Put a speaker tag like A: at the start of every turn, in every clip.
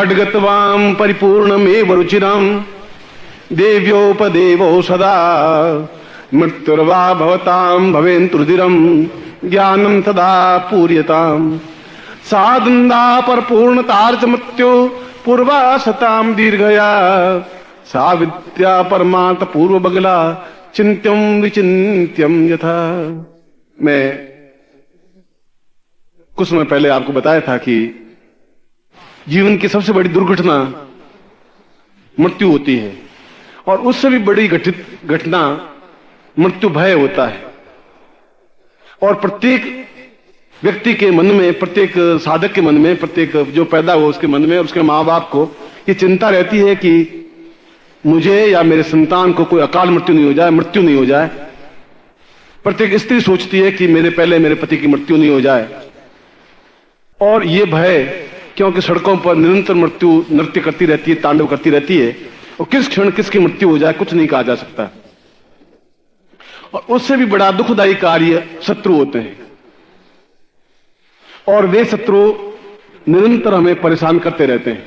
A: खड्गत्वां परिपूर्णमेव रुचिरां देव्योपदेवो सदा मृत्युर्वा भवतां भवेन्तुर्दिरं ज्ञानं सदा पूर्यताम् साधनदा परपूर्णतार्च मृत्यो पूर्वा सताम दीर्घया सा विद्या परमार्थ पूर्व बगला चिंत्यम विचिंत्यम यथा। मैं कुछ समय पहले आपको बताया था कि जीवन की सबसे बड़ी दुर्घटना मृत्यु होती है और उससे भी बड़ी घटना मृत्यु भय होता है। और प्रत्येक व्यक्ति के मन में, प्रत्येक साधक के मन में, प्रत्येक जो पैदा हो उसके मन में और उसके माँ बाप को ये चिंता रहती है कि मुझे या मेरे संतान को कोई अकाल मृत्यु नहीं हो जाए, मृत्यु नहीं हो जाए। प्रत्येक स्त्री सोचती है कि मेरे पहले मेरे पति की मृत्यु नहीं हो जाए। और ये भय, क्योंकि सड़कों पर निरंतर मृत्यु नृत्य करती रहती है, तांडव करती रहती है और किस क्षण किसकी मृत्यु हो जाए कुछ नहीं कहा जा सकता। और उससे भी बड़ा दुखदायी कार्य शत्रु होते हैं और वे शत्रु निरंतर हमें परेशान करते रहते हैं,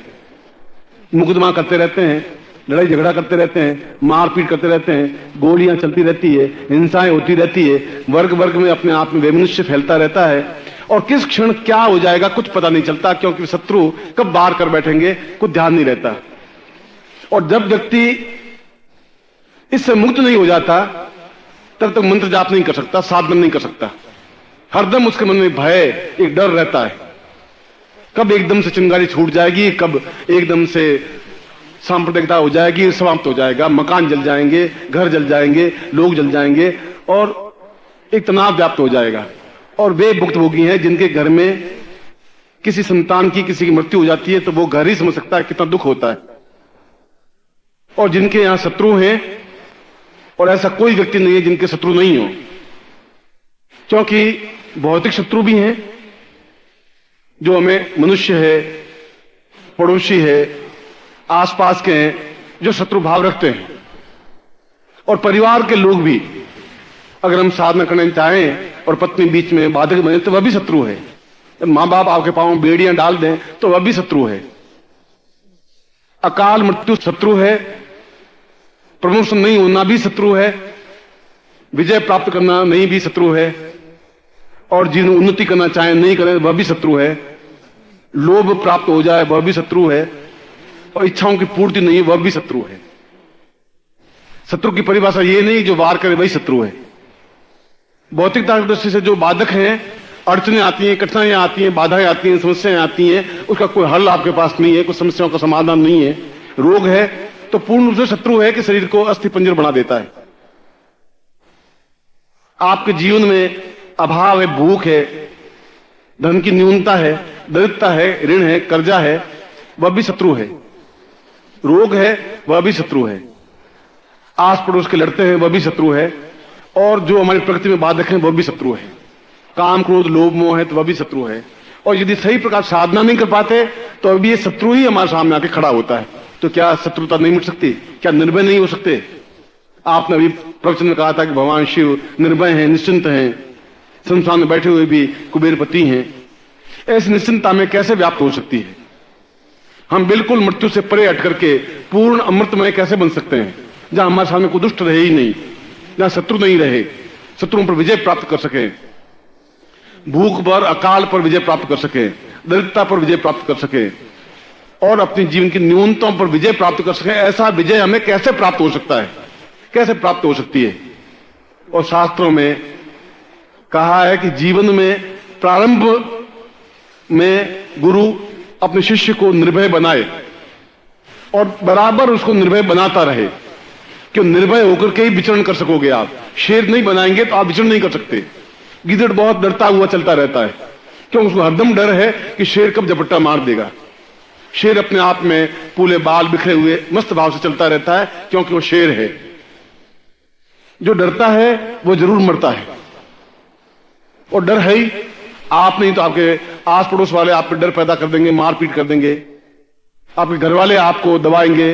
A: मुकदमा करते रहते हैं, लड़ाई झगड़ा करते रहते हैं, मारपीट करते रहते हैं, गोलियां चलती रहती है, हिंसाएं होती रहती है, वर्ग वर्ग में अपने आप में वैमनस्य फैलता रहता है और किस क्षण क्या हो जाएगा कुछ पता नहीं चलता, क्योंकि शत्रु कब वार कर बैठेंगे कुछ ध्यान नहीं रहता। और जब व्यक्ति इससे मुक्त नहीं हो जाता तब तक मंत्र जाप नहीं कर सकता, साधन नहीं कर सकता। हरदम उसके मन में भय, एक डर रहता है, कब एकदम से चिंगारी छूट जाएगी, कब एकदम से सांप्रदायिकता हो जाएगी, समाप्त हो जाएगा, मकान जल जाएंगे, घर जल जाएंगे, लोग जल जाएंगे और एक तनाव व्याप्त हो जाएगा। और वे भुक्तभोगी हैं जिनके घर में किसी संतान की, किसी की मृत्यु हो जाती है तो वो घर ही समझ सकता है कितना दुख होता है। और जिनके यहां शत्रु हैं, और ऐसा कोई व्यक्ति नहीं है जिनके शत्रु नहीं हो, क्योंकि भौतिक शत्रु भी हैं जो हमें, मनुष्य है, पड़ोसी है, आसपास के हैं जो शत्रु भाव रखते हैं। और परिवार के लोग भी, अगर हम साधना करना चाहें और पत्नी बीच में बाधक बने तो वह भी शत्रु है। जब मां बाप आपके पांव में बेड़ियां डाल दें तो वह भी शत्रु है। अकाल मृत्यु शत्रु है, प्रमोशन नहीं होना भी शत्रु है, विजय प्राप्त करना नहीं भी शत्रु है, और जिन उन्नति करना चाहे नहीं करें वह भी शत्रु है, लोभ प्राप्त हो जाए वह भी शत्रु है, और इच्छाओं की पूर्ति नहीं वह भी शत्रु है। शत्रु की परिभाषा ये नहीं जो वार करे वही शत्रु है। भौतिकता की दृष्टि से जो बाधक हैं, अड़चनें आती हैं, कठिनाइयां आती हैं, बाधाएं आती हैं, समस्याएं आती हैं, उसका कोई हल आपके पास नहीं है, कुछ समस्याओं का समाधान नहीं है, रोग है, तो पूर्ण रूप से शत्रु है कि शरीर को अस्थि पंजर बना देता है। आपके जीवन में अभाव है, भूख है, धन की न्यूनता है, दरिद्रता है, ऋण है, कर्जा है, वह भी शत्रु है। रोग है वह भी शत्रु है। आस पड़ोस के लड़ते हैं वह भी शत्रु है। और जो हमारी प्रकृति में बाधक हैं वह भी शत्रु है। काम क्रोध लोभ मोह है तो वह भी शत्रु है। और यदि सही प्रकार साधना नहीं कर पाते तो अभी ये शत्रु ही हमारे सामने आके खड़ा होता है। तो क्या शत्रुता नहीं मिट सकती? क्या निर्भय नहीं हो सकते? आपने अभी प्रवचन में कहा था कि भगवान शिव निर्भय हैं, निश्चिंत हैं, संसार में बैठे हुए भी कुबेरपति हैं। ऐसी निश्चिंतता में कैसे व्याप्त हो सकती है? हम बिल्कुल मृत्यु से परे हट करके पूर्ण अमृतमय कैसे बन सकते हैं, जहां हमारे सामने कोई दुष्ट रहे ही नहीं, जहां शत्रु नहीं रहे, शत्रुओं पर विजय प्राप्त कर सके, भूख पर, अकाल पर विजय प्राप्त कर सके, दरिद्रता पर विजय प्राप्त कर सके और अपने जीवन की न्यूनताओं पर विजय प्राप्त कर सके। ऐसा विजय हमें कैसे प्राप्त हो सकता है, कैसे प्राप्त हो सकती है? और शास्त्रों में कहा है कि जीवन में प्रारंभ में गुरु अपने शिष्य को निर्भय बनाए और बराबर उसको निर्भय बनाता रहे, क्यों निर्भय होकर के ही विचरण कर सकोगे आप। शेर नहीं बनाएंगे तो आप विचरण नहीं कर सकते। गिदड़ बहुत डरता हुआ चलता रहता है, क्यों? उसको हरदम डर है कि शेर कब झपट्टा मार देगा। शेर अपने आप में पूले बाल बिखरे हुए मस्त भाव से चलता रहता है, क्योंकि वो शेर है। जो डरता है वो जरूर मरता है, और डर है ही। आप नहीं तो आपके आस पड़ोस वाले आप पे डर पैदा कर देंगे, मारपीट कर देंगे, आपके घर वाले आपको दबाएंगे,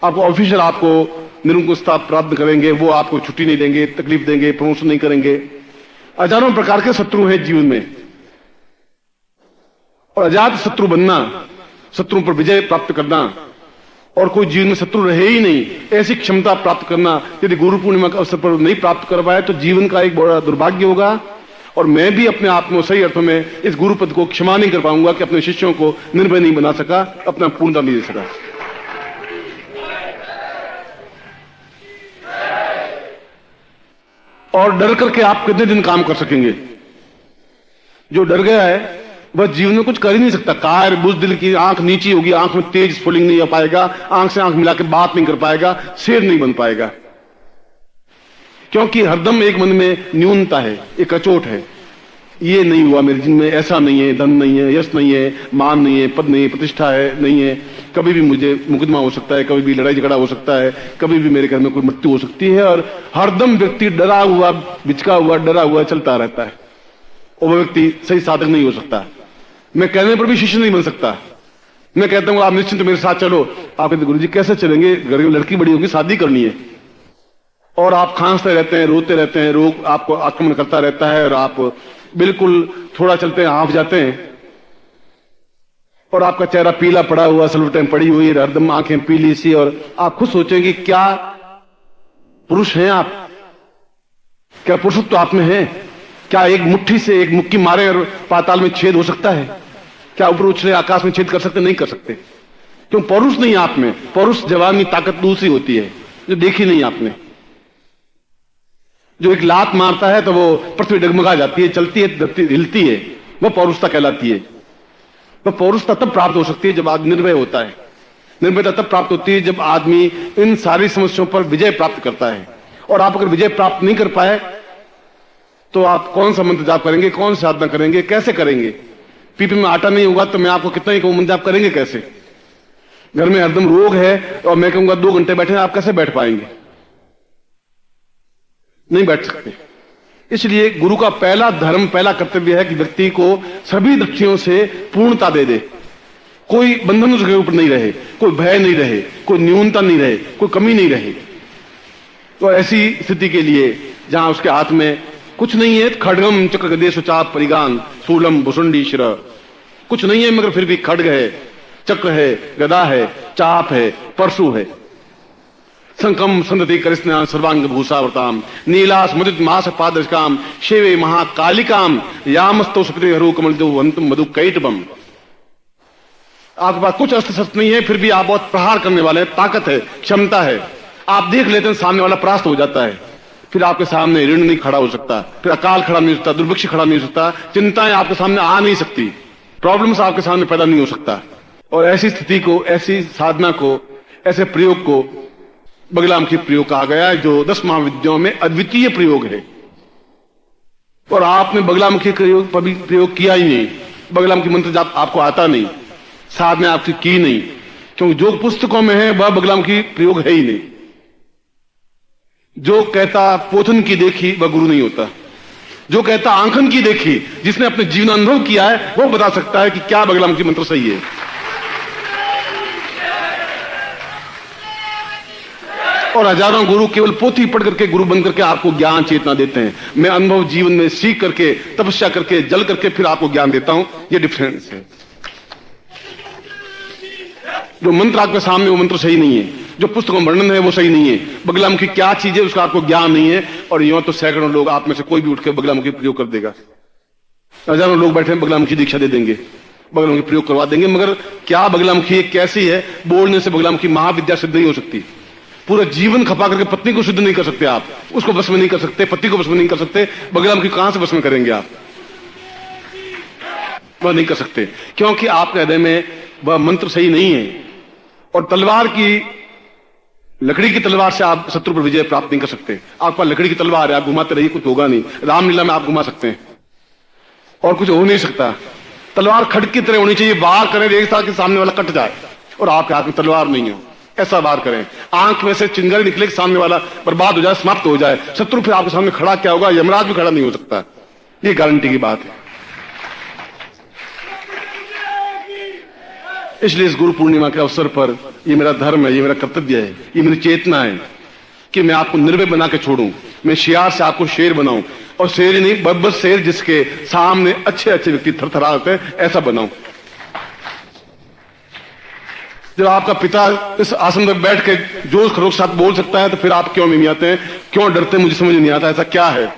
A: आपको ऑफिसर आपको निरंकुशता प्राप्त करेंगे, वो आपको छुट्टी नहीं देंगे, तकलीफ देंगे, प्रमोशन नहीं करेंगे। हजारों प्रकार के शत्रु हैं जीवन में, और अजात शत्रु बनना शत्रुओं पर विजय प्राप्त करना और कोई जीवन में शत्रु रहे ही नहीं, ऐसी क्षमता प्राप्त करना यदि गुरु पूर्णिमा के अवसर पर नहीं प्राप्त कर पाए तो जीवन का एक बड़ा दुर्भाग्य होगा। और मैं भी अपने आप में सही अर्थों में इस गुरु पद को क्षमा नहीं कर पाऊंगा कि अपने शिष्यों को निर्भय नहीं बना सका, अपना पूर्णता नहीं दे सका। और डर करके आप कितने दिन काम कर सकेंगे? जो डर गया है वह जीवन में कुछ कर ही नहीं सकता। कायर बुज़दिल की आंख नीची होगी, आंख में तेज स्फुलिंग नहीं आ पाएगा, आंख से आंख मिला के बात नहीं कर पाएगा, शेर नहीं बन पाएगा, क्योंकि हरदम एक मन में न्यूनता है, एक अचोट है। ये नहीं हुआ मेरे जीवन में, ऐसा नहीं है, धन नहीं है, यश नहीं है, मान नहीं है, पद नहीं है, प्रतिष्ठा है नहीं है, कभी भी मुझे मुकदमा हो सकता है, कभी भी लड़ाई झगड़ा हो सकता है, कभी भी मेरे घर में कोई मृत्यु हो सकती है। और हरदम व्यक्ति डरा हुआ, बिचका हुआ, डरा हुआ चलता रहता है और वह व्यक्ति सही साधक नहीं हो सकता। मैं कहने पर भी शिष्य नहीं बन सकता। मैं कहता हूं आप निश्चिंत मेरे साथ चलो, आप कहते गुरुजी कैसे चलेंगे, घर में लड़की बड़ी होगी, शादी करनी है, और आप खांसते रहते हैं, रोते रहते हैं, रोग आपको आक्रमण करता रहता है और आप बिल्कुल थोड़ा चलते हैं हाँफ जाते हैं, और आपका चेहरा पीला पड़ा हुआ, सलवटें पड़ी हुई, हरदम आंखें पीली सी, और आप खुद सोचेंगे क्या पुरुष हैं आप? क्या पुरुषत्व आप में है? क्या एक मुट्ठी से एक मुक्की मारे और पाताल में छेद हो सकता है? क्या ऊपर उछले आकाश में छेद कर सकते? नहीं कर सकते, क्यों? पौरुष नहीं आप में। पौरुष जवानी ताकत दूसरी होती है जो देखी नहीं आपने। जो एक लात मारता है तो वो पृथ्वी डगमगा जाती है, चलती है, धरती हिलती है, वह पौरुषता कहलाती है। वह पौरुषता तब प्राप्त हो सकती है जब आदमी निर्भय होता है। निर्भयता तब प्राप्त होती है जब आदमी इन सारी समस्याओं पर विजय प्राप्त करता है। और आप अगर विजय प्राप्त नहीं कर पाए तो आप कौन सा मंत्र जाप करेंगे, कौन साधना करेंगे, कैसे करेंगे? पीपे में आटा नहीं होगा तो मैं आपको कितना ही कहूं मंत्र जाप करेंगे कैसे? घर में हरदम रोग है और मैं कहूंगा 2 घंटे बैठे, आप कैसे बैठ पाएंगे? नहीं बैठ सकते। इसलिए गुरु का पहला धर्म, पहला कर्तव्य है कि व्यक्ति को सभी दृष्टियों से पूर्णता दे दे। कोई बंधन उसके ऊपर नहीं रहे, कोई भय नहीं रहे, कोई न्यूनता नहीं रहे, कोई कमी नहीं रहे। तो ऐसी स्थिति के लिए जहां उसके हाथ में कुछ नहीं है, खड्गम चक्र गदेश चाप परिगान शूलम भुसुंडी शिर, कुछ नहीं है मगर फिर भी खड्ग है, चक्र है, गदा है, चाप है, परशु है। संकम संदति कृष्ण सर्वांग भूषावताम नीलास मुदित मास पादकाम शेवे महाकालिकाम यामस्तो सुपति हरू कमल दो वंतुम मधु कैटबम। आपके पास कुछ अस्त्र शस्त्र नहीं है, फिर भी आप बहुत प्रहार करने वाले हैं, ताकत है, क्षमता है। आप देख लेते हैं सामने वाला परास्त हो जाता है, फिर आपके सामने ऋण नहीं खड़ा हो सकता, फिर अकाल खड़ा नहीं हो सकता, दुर्भिक्ष खड़ा नहीं हो सकता, चिंताएं आपके सामने आ नहीं सकती, प्रॉब्लम्स आपके सामने पैदा नहीं हो सकता। और ऐसी स्थिति को, ऐसी साधना को, ऐसे प्रयोग को बगलामुखी प्रयोग कहा गया है, जो 10 महाविद्याओं में अद्वितीय प्रयोग है। और आपने बगलामुखी प्रयोग किया ही नहीं, बगलामुखी मंत्र जाप आपको आता नहीं, साधना आपकी की नहीं, क्योंकि जो पुस्तकों में है वह बगलामुखी प्रयोग है ही नहीं। जो कहता पोथन की देखी वह गुरु नहीं होता। जो कहता आंखन की देखी, जिसने अपने जीवन अनुभव किया है वो बता सकता है कि क्या बगलामुखी मंत्र सही है। और हजारों गुरु केवल पोथी पढ़ करके गुरु बन करके आपको ज्ञान चेतना देते हैं। मैं अनुभव जीवन में सीख करके, तपस्या करके, जल करके फिर आपको ज्ञान देता हूं। ये डिफरेंस है। जो मंत्र आपके सामने वो मंत्र सही नहीं है, जो पुस्तकों में वर्णन है वो सही नहीं है। बगलामुखी क्या चीज है उसका आपको ज्ञान नहीं है। और यूं तो सैकड़ों लोग, आप में से कोई भी उठ के बगलामुखी प्रयोग कर देगा। हजारों लोग बैठे बगलामुखी दीक्षा दे देंगे, बगलामुखी प्रयोग करवा देंगे, मगर क्या बगलामुखी कैसी है? बोलने से बगलामुखी महाविद्या सिद्ध नहीं हो सकती। पूरा जीवन खपा करके पत्नी को सिद्ध नहीं कर सकते आप, उसको बस में नहीं कर सकते, पति को बस में नहीं कर सकते, बगलामुखी कहां से बस में करेंगे आप? वह नहीं कर सकते, क्योंकि आपके हृदय में वह मंत्र सही नहीं है। और तलवार की, लकड़ी की तलवार से आप शत्रु पर विजय प्राप्त नहीं कर सकते। आपके पास लकड़ी की तलवार है, आप घुमाते रहिए, कुछ होगा नहीं। रामलीला में आप घुमा सकते हैं और कुछ हो नहीं सकता। तलवार खड्ग की तरह होनी चाहिए, वार करें एक साथ के सामने वाला कट जाए, और आपके हाथ में तलवार नहीं हो, ऐसा वार करें। आंख में से चिंगारी निकले कि सामने वाला बर्बाद हो जाए, समाप्त हो जाए। शत्रु फिर आपके सामने खड़ा क्या होगा? यमराज भी खड़ा नहीं हो सकता। ये गारंटी की बात है। इसलिए इस गुरु पूर्णिमा के अवसर पर ये मेरा धर्म है, ये मेरा कर्तव्य है, ये मेरी चेतना है कि मैं आपको निर्भय बना के छोड़ूं। मैं शियार से आपको शेर बनाऊं, और शेर ही नहीं, बस शेर जिसके सामने अच्छे अच्छे व्यक्ति थरथराते हैं, ऐसा बनाऊं। जब आपका पिता इस आसन पर बैठ के जोश खरोश साथ बोल सकता है तो फिर आप क्यों नहीं आते हैं, क्यों डरते हैं? मुझे समझ नहीं आता ऐसा क्या है।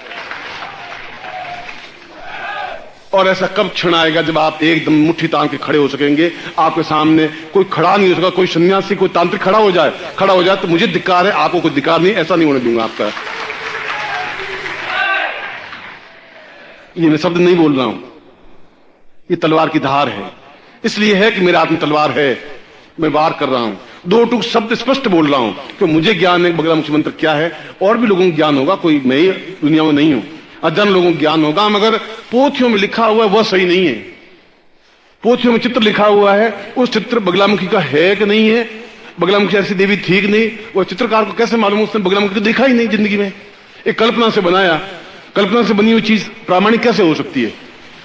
A: और ऐसा कब क्षण आएगा जब आप एकदम मुट्ठी तान के खड़े हो सकेंगे? आपके सामने कोई खड़ा नहीं हो सका, कोई सन्यासी कोई तांत्रिक खड़ा हो जाए तो मुझे धिक्कार है, आपको कोई धिक्कार नहीं, ऐसा नहीं होने दूंगा आपका। ये मैं शब्द नहीं बोल रहा हूं, ये तलवार की धार है, इसलिए है कि मेरे हाथ में तलवार है, मैं वार कर रहा हूं। दो टूक शब्द स्पष्ट बोल रहा हूं कि मुझे ज्ञान है बगलामुखी मंत्र क्या है, और भी लोगों को ज्ञान होगा, कोई मैं ही दुनिया में नहीं हूं। अजान लोगों को ज्ञान होगा, मगर पोथियों में लिखा हुआ है वह सही नहीं है। पोथियों में चित्र लिखा हुआ है, उस चित्र बगलामुखी का है कि नहीं है? बगलामुखी ऐसी देवी थी कि नहीं? वो चित्रकार को कैसे मालूम? उसने बगलामुखी को देखा ही नहीं जिंदगी में, एक कल्पना से बनाया। कल्पना से बनी हुई चीज प्रामाणिक कैसे हो सकती है?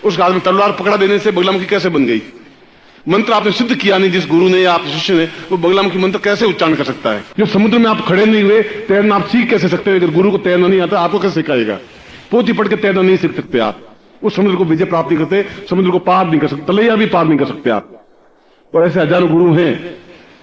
A: उसके हाथ में तलवार पकड़ा देने से बगलामुखी कैसे बन गई? मंत्र आपने सिद्ध किया नहीं, जिस गुरु ने या आप शिष्य ने, वो बगलामुखी मंत्र कैसे उच्चारण कर सकता है? जो समुद्र में आप खड़े नहीं हुए, तैरना आप सीख कैसे सकते हैं? अगर गुरु को तैरना नहीं आता, आपको कैसे सिखाएगा? पोथी पढ़ के तैरना नहीं सीख सकते आप, उस समुद्र को विजय प्राप्त नहीं करते, समुद्र को पार नहीं कर सकते, तलैया भी पार नहीं कर सकते आप। और ऐसे हजारों गुरु हैं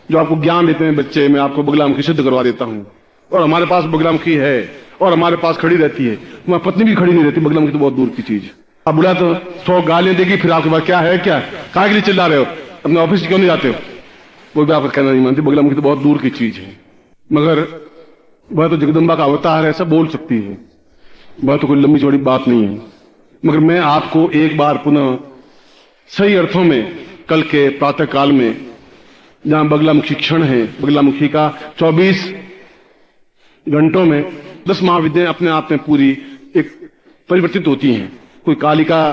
A: जो आपको ज्ञान देते हैं, बच्चे मैं आपको बगलामुखी सिद्ध करवा देता हूं। और हमारे पास बगलामुखी है, और हमारे पास खड़ी रहती है, हमारी पत्नी भी खड़ी नहीं रहती। बगलामुखी तो बहुत दूर की चीज। आप बुला तो 100 गालियां देगी, फिर आपके पास क्या है? क्या काहे के लिए चिल्ला रहे हो? अपने ऑफिस क्यों नहीं जाते हो? वो भी आपका कहना नहीं मानती। बगलामुखी तो बहुत दूर की चीज है, मगर वह तो जगदम्बा का अवतार है, ऐसा बोल सकती है। वह तो कोई लंबी चौड़ी बात नहीं है। मगर मैं आपको एक बार पुनः सही अर्थों में कल के प्रातः काल में, जहां बगलामुखी क्षण है, बगलामुखी का 24 घंटों में 10 महाविद्याएं अपने आप में पूरी एक परिवर्तित होती हैं। कोई कालिका,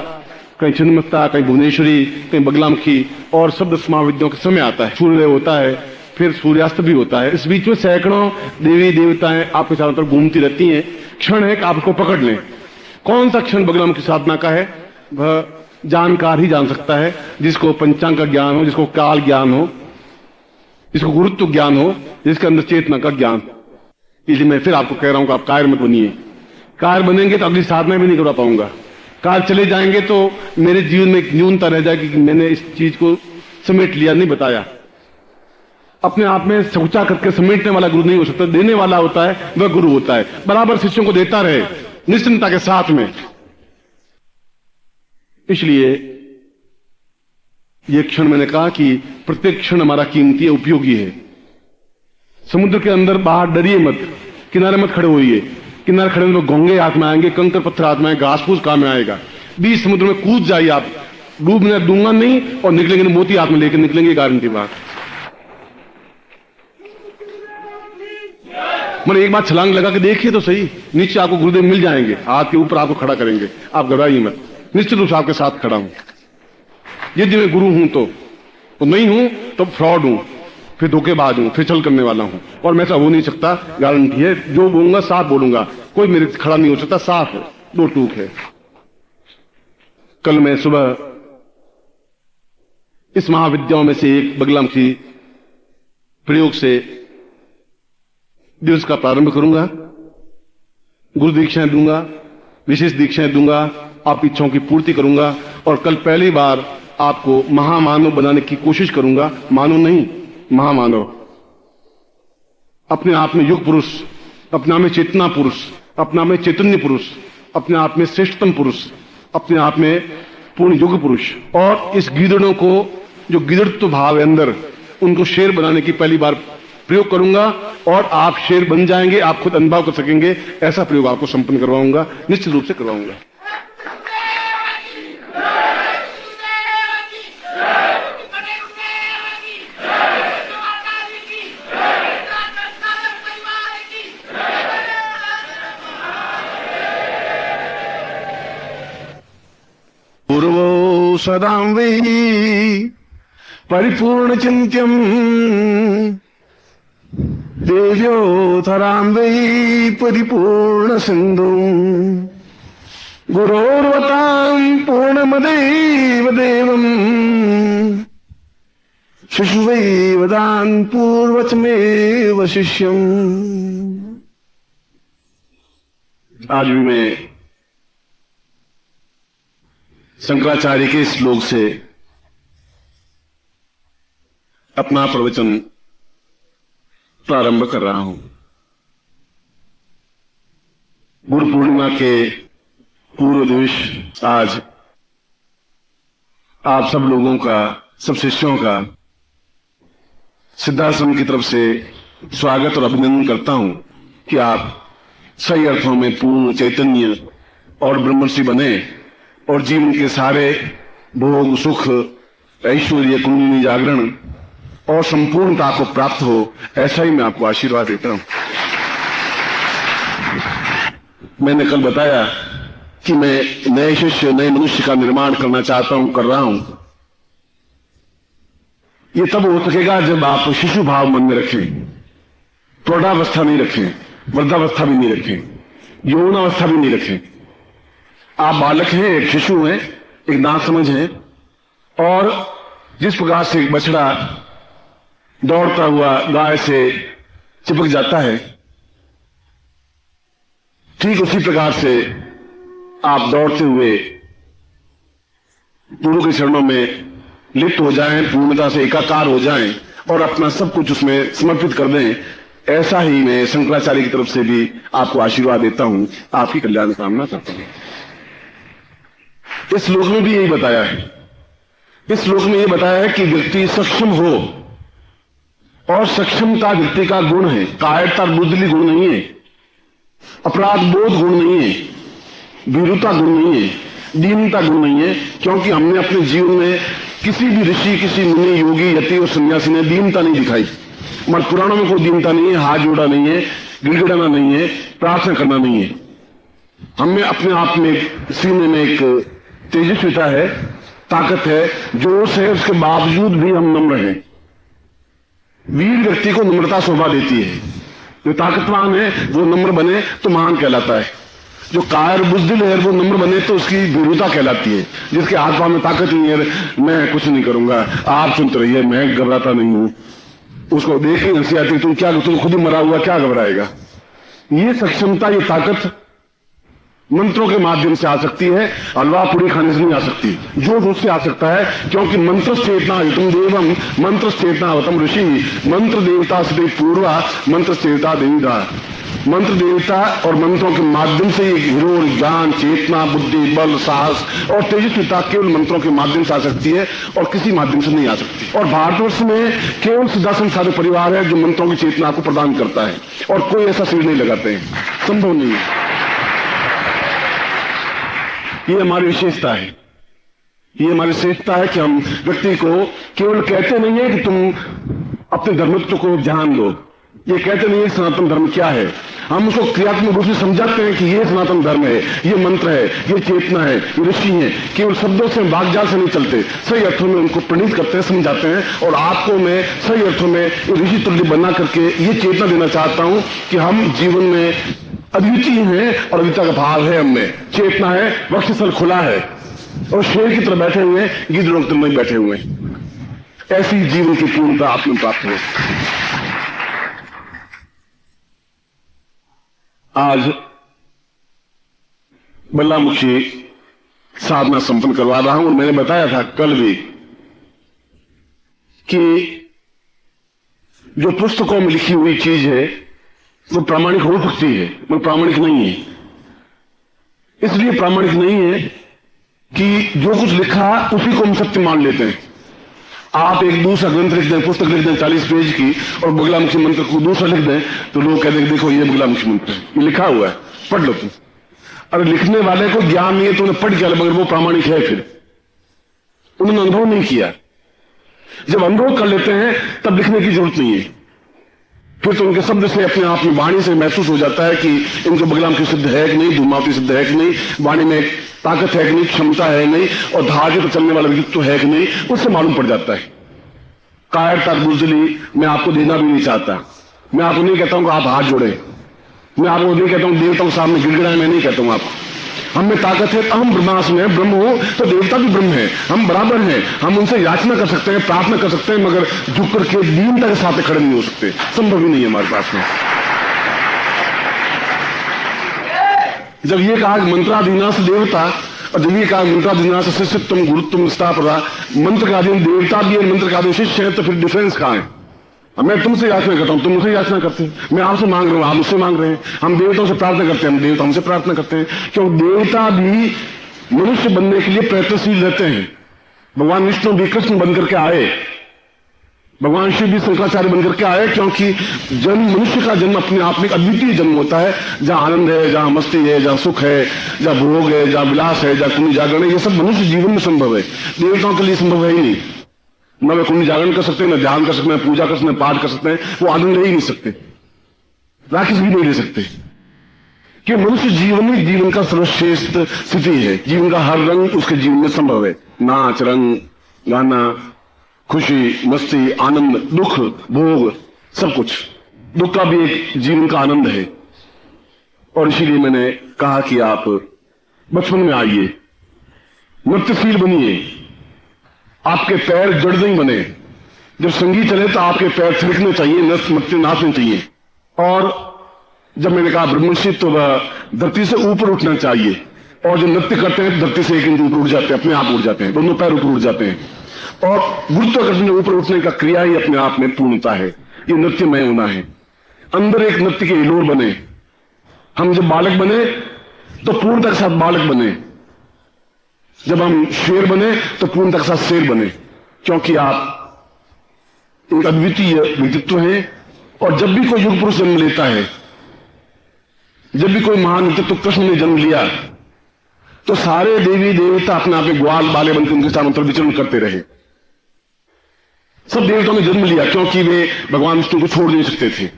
A: कहीं छिन्नमस्ता, कहीं भुवनेश्वरी, कहीं बगलामुखी, और सब 10 महाविद्याओं के समय आता है। सूर्योदय होता है, फिर सूर्यास्त भी होता है। इस बीच में सैकड़ों देवी देवताएं आपके चारों तरफ घूमती रहती हैं। क्षण है कि आप उसको पकड़ लें। कौन सा क्षण बगलामुखी साधना का है? वह जानकार ही जान सकता है, जिसको पंचांग का ज्ञान हो, जिसको काल ज्ञान हो, जिसको गुरुत्व ज्ञान हो, जिसके अंदर चेतना का ज्ञान। इसलिए मैं फिर आपको कह रहा हूं कि आप कायर मत बनिए। कायर बनेंगे तो अगली साधना भी नहीं करवा पाऊंगा। कायर चले जाएंगे तो मेरे जीवन में एक न्यूनता रह जाएगी कि मैंने इस चीज को समेट लिया, नहीं बताया। अपने आप में सोचा करके समेटने वाला गुरु नहीं हो सकता, देने वाला होता है, वह गुरु होता है। बराबर शिष्यों को देता रहे निश्चिंतता के साथ में। इसलिए यह क्षण मैंने कहा कि प्रत्येक क्षण हमारा कीमती है, उपयोगी है। समुद्र के अंदर बाहर डरिए मत, किनारे मत खड़े होइए। किनारे खड़े होने में घोंगे हाथ में आएंगे, कंकर पत्थर हाथ में आएंगे, घास फूस काम में आएगा। बीच समुद्र में कूद जाइए आप, डूबने दूंगा नहीं, और निकलेंगे मोती हाथ में लेकर निकलेंगे, गारंटी बात। मैंने एक बार छलांग लगा के देखिए तो सही, नीचे आपको गुरुदेव मिल जाएंगे, हाथ के ऊपर आपको खड़ा करेंगे। आप घबराइए मत, निश्चित रूप से आपके साथ खड़ा हूं। यदि मैं गुरु हूं तो नहीं हूं तो फ्रॉड हूं, फिर धोखेबाज हूं, फिर छल करने वाला हूं, और मैं ऐसा हो नहीं सकता। गारंटी है, जो बोलूंगा साफ बोलूंगा, कोई मेरे खड़ा नहीं हो सकता, साफ है, दो टूक है। कल मैं सुबह इस महाविद्याओं में से एक बगलामुखी प्रयोग से दिवस का प्रारंभ करूंगा। गुरु दीक्षाएं दूंगा, विशेष दीक्षाएं दूंगा, आप इच्छाओं की पूर्ति करूंगा, और कल पहली बार आपको महामानव बनाने की कोशिश करूंगा। मानव नहीं, महामानव। अपने आप में युग पुरुष, अपने आप में चेतना पुरुष, अपने आप में चैतन्य पुरुष, अपने आप में श्रेष्ठतम पुरुष, अपने आप में पूर्ण युग पुरुष। और इस गीदड़ों को, जो गिदड़त्व भाव है अंदर, उनको शेर बनाने की पहली बार प्रयोग करूंगा, और आप शेर बन जाएंगे, आप खुद अनुभव कर सकेंगे। ऐसा प्रयोग आपको संपन्न करवाऊंगा, निश्चित रूप से करवाऊंगा। पूर्वो सदां वै परिपूर्ण चिन्त्यम् तेजोधरां वै परिपूर्ण सिन्धुम् गुरोर्वतां पूर्णमदैव देवम् शिशुवै वदान् पूर्वचमेव शिष्यम्। आज भी मैं शंकराचार्य के श्लोक से अपना प्रवचन प्रारंभ कर रहा हूं। गुरु पूर्णिमा के पूर्व दिवस आज आप सब लोगों का, सब शिष्यों का सिद्धाश्रम की तरफ से स्वागत और अभिनंदन करता हूं कि आप सही अर्थों में पूर्ण चैतन्य और ब्रह्मर्षि बने और जीवन के सारे भोग, सुख, ऐश्वर्य, कुंडली जागरण और संपूर्णता को प्राप्त हो, ऐसा ही मैं आपको आशीर्वाद देता हूं। मैंने कल बताया कि मैं नए शिष्य, नए मनुष्य का निर्माण करना चाहता हूं, कर रहा हूं। ये तब हो सकेगा जब आप शिशु भाव मन में रखें, प्रौढ़ावस्था नहीं रखें, वृद्धावस्था भी नहीं रखें, यौवनावस्था भी नहीं रखें। आप बालक हैं, एक शिशु हैं, एक नासमझ हैं, और जिस प्रकार से एक बछड़ा दौड़ता हुआ गाय से चिपक जाता है, ठीक उसी प्रकार से आप दौड़ते हुए गुरु के चरणों में लिप्त हो जाएं, पूर्णता से एकाकार हो जाएं और अपना सब कुछ उसमें समर्पित कर दें। ऐसा ही मैं शंकराचार्य की तरफ से भी आपको आशीर्वाद देता हूं, आपकी कल्याण कामना करता हूं। इस श्लोक में भी यही बताया है। इस श्लोक में यह बताया है कि व्यक्ति सक्षम हो, और सक्षमता व्यक्ति का गुण है, कायरता बुद्धि गुण नहीं है, अपराध बोध गुण नहीं है, भीरुता गुण नहीं है, दीनता गुण नहीं है। क्योंकि हमने अपने जीवन में किसी भी ऋषि, किसी मुनि, योगी, यति और सन्यासी ने दीनता नहीं दिखाई। हमारे पुराणों में कोई दीनता नहीं है, हाथ जोड़ा नहीं है, गिड़गिड़ाना नहीं है, प्रार्थना करना नहीं है। हमें अपने आप में सीने में एक तेजस्विता है, ताकत है, जोश है, उसके बावजूद भी हम नम्र हैं। वीर व्यक्ति को नम्रता शोभा देती है। जो ताकतवान है वो नम्र बने तो महान कहलाता है। जो कायर बुज़दिल है वो नम्र बने तो उसकी वीरता कहलाती है। जिसके हाथ पांव में ताकत नहीं है, मैं कुछ नहीं करूंगा, आप सुनते रहिए, मैं घबराता नहीं हूं, उसको देख ही हंसी आती, तुम क्या, तुम खुद ही मरा हुआ, क्या घबराएगा। ये सक्षमता, ये ताकत मंत्रों के माध्यम से आ सकती है, हलवा पूरी खाने से नहीं आ सकती। जोश उससे आ सकता है, क्योंकि मंत्र चेतना युतम देवम, मंत्र चेतना अवतम ऋषि, मंत्र देवता से पूर्वा, मंत्र चेता देविदा। मंत्र देवता और मंत्रों के माध्यम से ये हिरोर, ज्ञान, चेतना, बुद्धि, बल, साहस और तेजस्विता केवल मंत्रों के माध्यम से आ सकती है और किसी माध्यम से नहीं आ सकती। और भारतवर्ष में केवल सिद्धाश्रम साधु परिवार है जो मंत्रों की चेतना को प्रदान करता है, और कोई ऐसा सिर नहीं लगाते हैं, संभव नहीं है। ये हमारी विशेषता है, ये हमारी श्रेष्ठता है कि हम व्यक्ति को केवल कहते नहीं है कि तुम अपने धर्मत्व को ध्यान दो, ये कहते नहीं है सनातन धर्म क्या है। हम उसको क्रियात्मक रूप से समझाते हैं कि ये सनातन धर्म है, ये मंत्र है, ये चेतना है, ये ऋषि है। केवल शब्दों से, वाकजाल से नहीं चलते, सही अर्थों में उनको प्रणीत करते हैं, समझाते हैं। और आपको मैं सही अर्थों में ऋषि तुल्य बना करके ये चेतना देना चाहता हूं कि हम जीवन में अद्वितीय हैं और अद्विता का भाव है, हमें चेतना है, वक्षस्थल खुला है और शेर की तरह बैठे हुए हैं, गिद्धड़ों की तरह नहीं बैठे हुए हैं। ऐसी जीवन की पूर्णता आप में प्राप्त हो। आज बल्लामुखी साधना संपन्न करवा रहा हूं, और मैंने बताया था कल भी कि जो पुस्तकों में लिखी हुई चीज है वो प्रामाणिक हो सकती है, वो प्रामाणिक नहीं है। इसलिए प्रामाणिक नहीं है कि जो कुछ लिखा उसी को हम सत्य मान लेते हैं। आप एक दूसरा ग्रंथ लिख दें, पुस्तक लिख दें 40 पेज की, और बगलामुखी मंत्र को दूसरा लिख दें, तो लोग कहते हैं देखो ये बगलामुखी मंत्र है, ये लिखा हुआ है, पढ़ लो तुम। अरे लिखने वाले को ज्ञान नहीं है तो उन्हें पढ़ क्या, मगर वो प्रामाणिक है, फिर उन्होंने अनुभव नहीं किया। जब अनुभव कर लेते हैं तब लिखने की जरूरत नहीं है। फिर तो उनके शब्द से, अपने आप में वाणी से महसूस हो जाता है कि इनको बगलामुखी सिद्ध है कि नहीं, धूमावती सिद्ध है कि नहीं, वाणी में ताकत है कि नहीं, क्षमता है नहीं, और धागे तो चलने वाला व्यक्तित्व है कि नहीं, उससे मालूम पड़ जाता है। कायरता बुज़दिली मैं आपको देना भी नहीं चाहता। मैं आपको नहीं कहता हूं कि आप हाथ जोड़े, मैं आपको नहीं कहता हूं देवताओं के सामने गिड़गिड़ाएं, मैं नहीं कहता हूं आपको। हम में ताकत है, हम ब्रह्मास्म है, ब्रह्म हो तो देवता भी ब्रह्म है, हम बराबर हैं। हम उनसे याचना कर सकते हैं, प्रार्थना कर सकते हैं, मगर झुक करके दीनता के साथ खड़े नहीं हो सकते, संभव ही नहीं है हमारे पास में। जब ये कहा कि मंत्राधीनास देवता, और जब ये कहा मंत्राधीनास शिष्यत्वम गुरुत्वम स्थापना, मंत्र का अधीन देवता भी है, मंत्र का अधीन शिष्य है, तो फिर डिफरेंस कहां है? अब मैं तुमसे याचना करता हूं, तुम मुझसे याचना करते हैं, मैं आपसे मांग रहा हूं, आप मुझसे मांग रहे हैं, हम देवताओं से प्रार्थना करते हैं, हम देवता हमसे प्रार्थना करते हैं। क्योंकि देवता भी मनुष्य बनने के लिए प्रयत्नशील रहते हैं। भगवान विष्णु भी कृष्ण बनकर के आए, भगवान शिव भी शंकराचार्य बनकर के आए, क्योंकि जन्म, मनुष्य का जन्म अपने आप में एक अद्वितीय जन्म होता है, जहां आनंद है, जहां मस्ती है, जहां सुख है, जहां भोग है, जहां विलास है, जहां कुंड जागरण है, ये सब मनुष्य जीवन में संभव है। देवताओं के लिए संभव है ही नहीं। न वे कुंड जागरण कर सकते हैं, न ध्यान कर सकते हैं, पूजा कर सकते हैं, पाठ कर सकते हैं, वो आनंद ले ही नहीं सकते, राक्षस भी नहीं ले सकते। कि मनुष्य जीवन में जीवन का सर्वश्रेष्ठ स्थिति है, जीवन का हर रंग उसके जीवन में संभव है। नाच, रंग, गाना, खुशी, मस्ती, आनंद, दुख, भोग, सब कुछ। दुख का भी एक जीवन का आनंद है। और इसीलिए मैंने कहा कि आप बचपन में आइए, नृत्यशील बनिए, आपके पैर जड़ नहीं बने। जब संगीत चले तो आपके पैर थिरकने चाहिए, नृत्य नाचने चाहिए। और जब मैंने कहा ब्रह्मर्षि, तो वह धरती से ऊपर उठना चाहिए। और जो नृत्य करते हैं धरती से 1 इंच ऊपर उठ जाते हैं, अपने आप उठ जाते हैं, दोनों पैर ऊपर उठ जाते हैं। और गुरुत्वाकर्षण ऊपर उठने का क्रिया ही अपने आप में पूर्णता है। ये नृत्यमय होना है। अंदर एक नृत्य के हिलोर बने। हम जब बालक बने तो पूर्णता के साथ बालक बने, जब हम शेर बने तो पूर्णता के साथ शेर बने, क्योंकि आप एक अद्वितीय व्यक्तित्व हैं। और जब भी कोई युग पुरुष जन्म लेता है, जब भी कोई महान व्यक्तित्व कृष्ण ने जन्म लिया, तो सारे देवी देवता अपने आप में ग्वाल बाले बनकर उनके साथ विचरण करते रहे। सब देवताओं ने जन्म लिया, क्योंकि वे भगवान विष्णु को छोड़ नहीं सकते थे,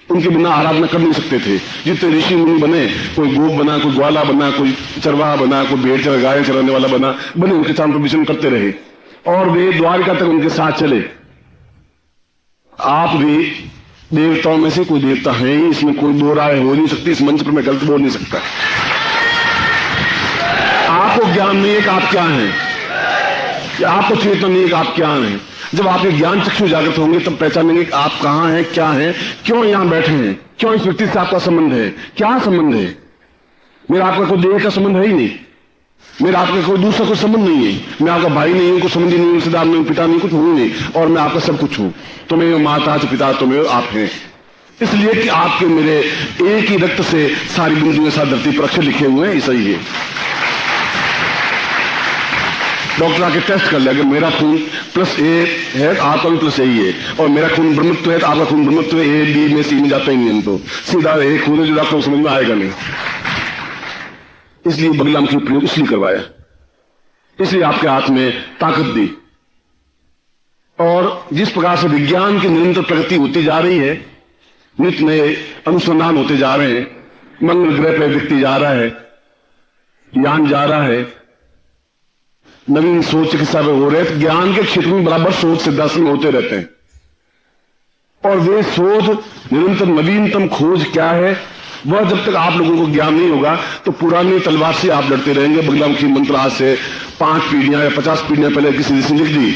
A: उनके बिना आराधना कर नहीं सकते थे। जितने ऋषि मुनि बने, कोई गोप बना, कोई ग्वाला बना, कोई चरवाहा बना, कोई भेड़ चरा गाय चराने वाला बने, उनके साथ विचरण करते रहे। और वे द्वारिका तक उनके साथ चले। आप भी देवताओं में से कोई देवता है ही, इसमें कोई दो राय हो नहीं सकती। इस मंच पर मैं गलत बोल नहीं सकता। आपको ज्ञान नहीं है कि आप क्या हैं, कि आपको चेतना नहीं है कि आप क्या हैं। जब आपके ज्ञान चक्षु जागृत होंगे तब पहचानेंगे कि आप कहां हैं, क्या हैं, क्यों यहां बैठे हैं, क्यों इस व्यक्ति से आपका संबंध है, क्या संबंध है। मेरा आपका कोई देह का संबंध है ही नहीं, मेरा आपका कोई दूसरा कोई संबंध नहीं है। मैं आपका भाई नहीं हूं, कोई संबंधी नहीं, रिश्तेदार नहीं, पिता नहीं, कुछ हूं नहीं। और मैं आपका सब कुछ हूं। तुम्हें माता पिता, तुम्हें आप हैं, इसलिए कि आपके मेरे एक ही रक्त से सारी बिंदुएं साथ धरती पर अक्षर लिखे हुए हैं। ऐसा ही है। डॉक्टर आके टेस्ट कर लिया कि मेरा खून +A है, आपका भी +A ही है। और मेरा खून ब्रह्मत्व है, तो आपका खून ब्रह्मत्व है। A B में C में जाता ही नहीं। हम तो सीधा एक खून है, जो डॉक्टर को समझ में आएगा नहीं। इसलिए बगलाम की प्रयोग इसलिए करवाया, इसलिए आपके हाथ में ताकत दी। और जिस प्रकार से विज्ञान की निरंतर प्रगति होती जा रही है, नित्य नए अनुसंधान होते जा रहे हैं, मंगल ग्रह पर व्यक्ति जा रहा है, यान जा रहा है, नवीन सोच चिकित्सा में हो रहे हैं, ज्ञान के क्षेत्र में बराबर शोध सिद्धांत होते रहते हैं। और वे शोध, निरंतर नवीनतम खोज क्या है, वह जब तक आप लोगों को ज्ञान नहीं होगा तो पुरानी तलवार से आप लड़ते रहेंगे। बगलामुखी मंत्र आज से 5 पीढ़ियां या 50 पीढ़ियां पहले किसी ऋषि ने लिख दी,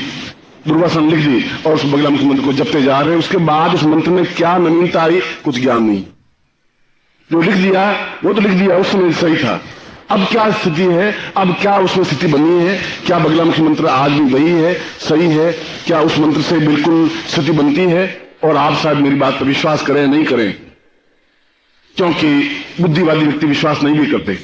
A: दुर्वासन लिख दी, और उस बगलामुखी मंत्र को जपते जा रहे हैं। उसके बाद उस मंत्र में क्या नवीनता आई, कुछ ज्ञान नहीं। जो लिख दिया वो तो लिख दिया, उस समय सही था। अब क्या स्थिति है, अब क्या उसमें स्थिति बनी है, क्या बगलामुखी मंत्र आज भी वही है, सही है, क्या उस मंत्र से बिल्कुल स्थिति बनती है। और आप शायद मेरी बात पर विश्वास करें नहीं करें, क्योंकि बुद्धिवादी व्यक्ति विश्वास नहीं भी करते,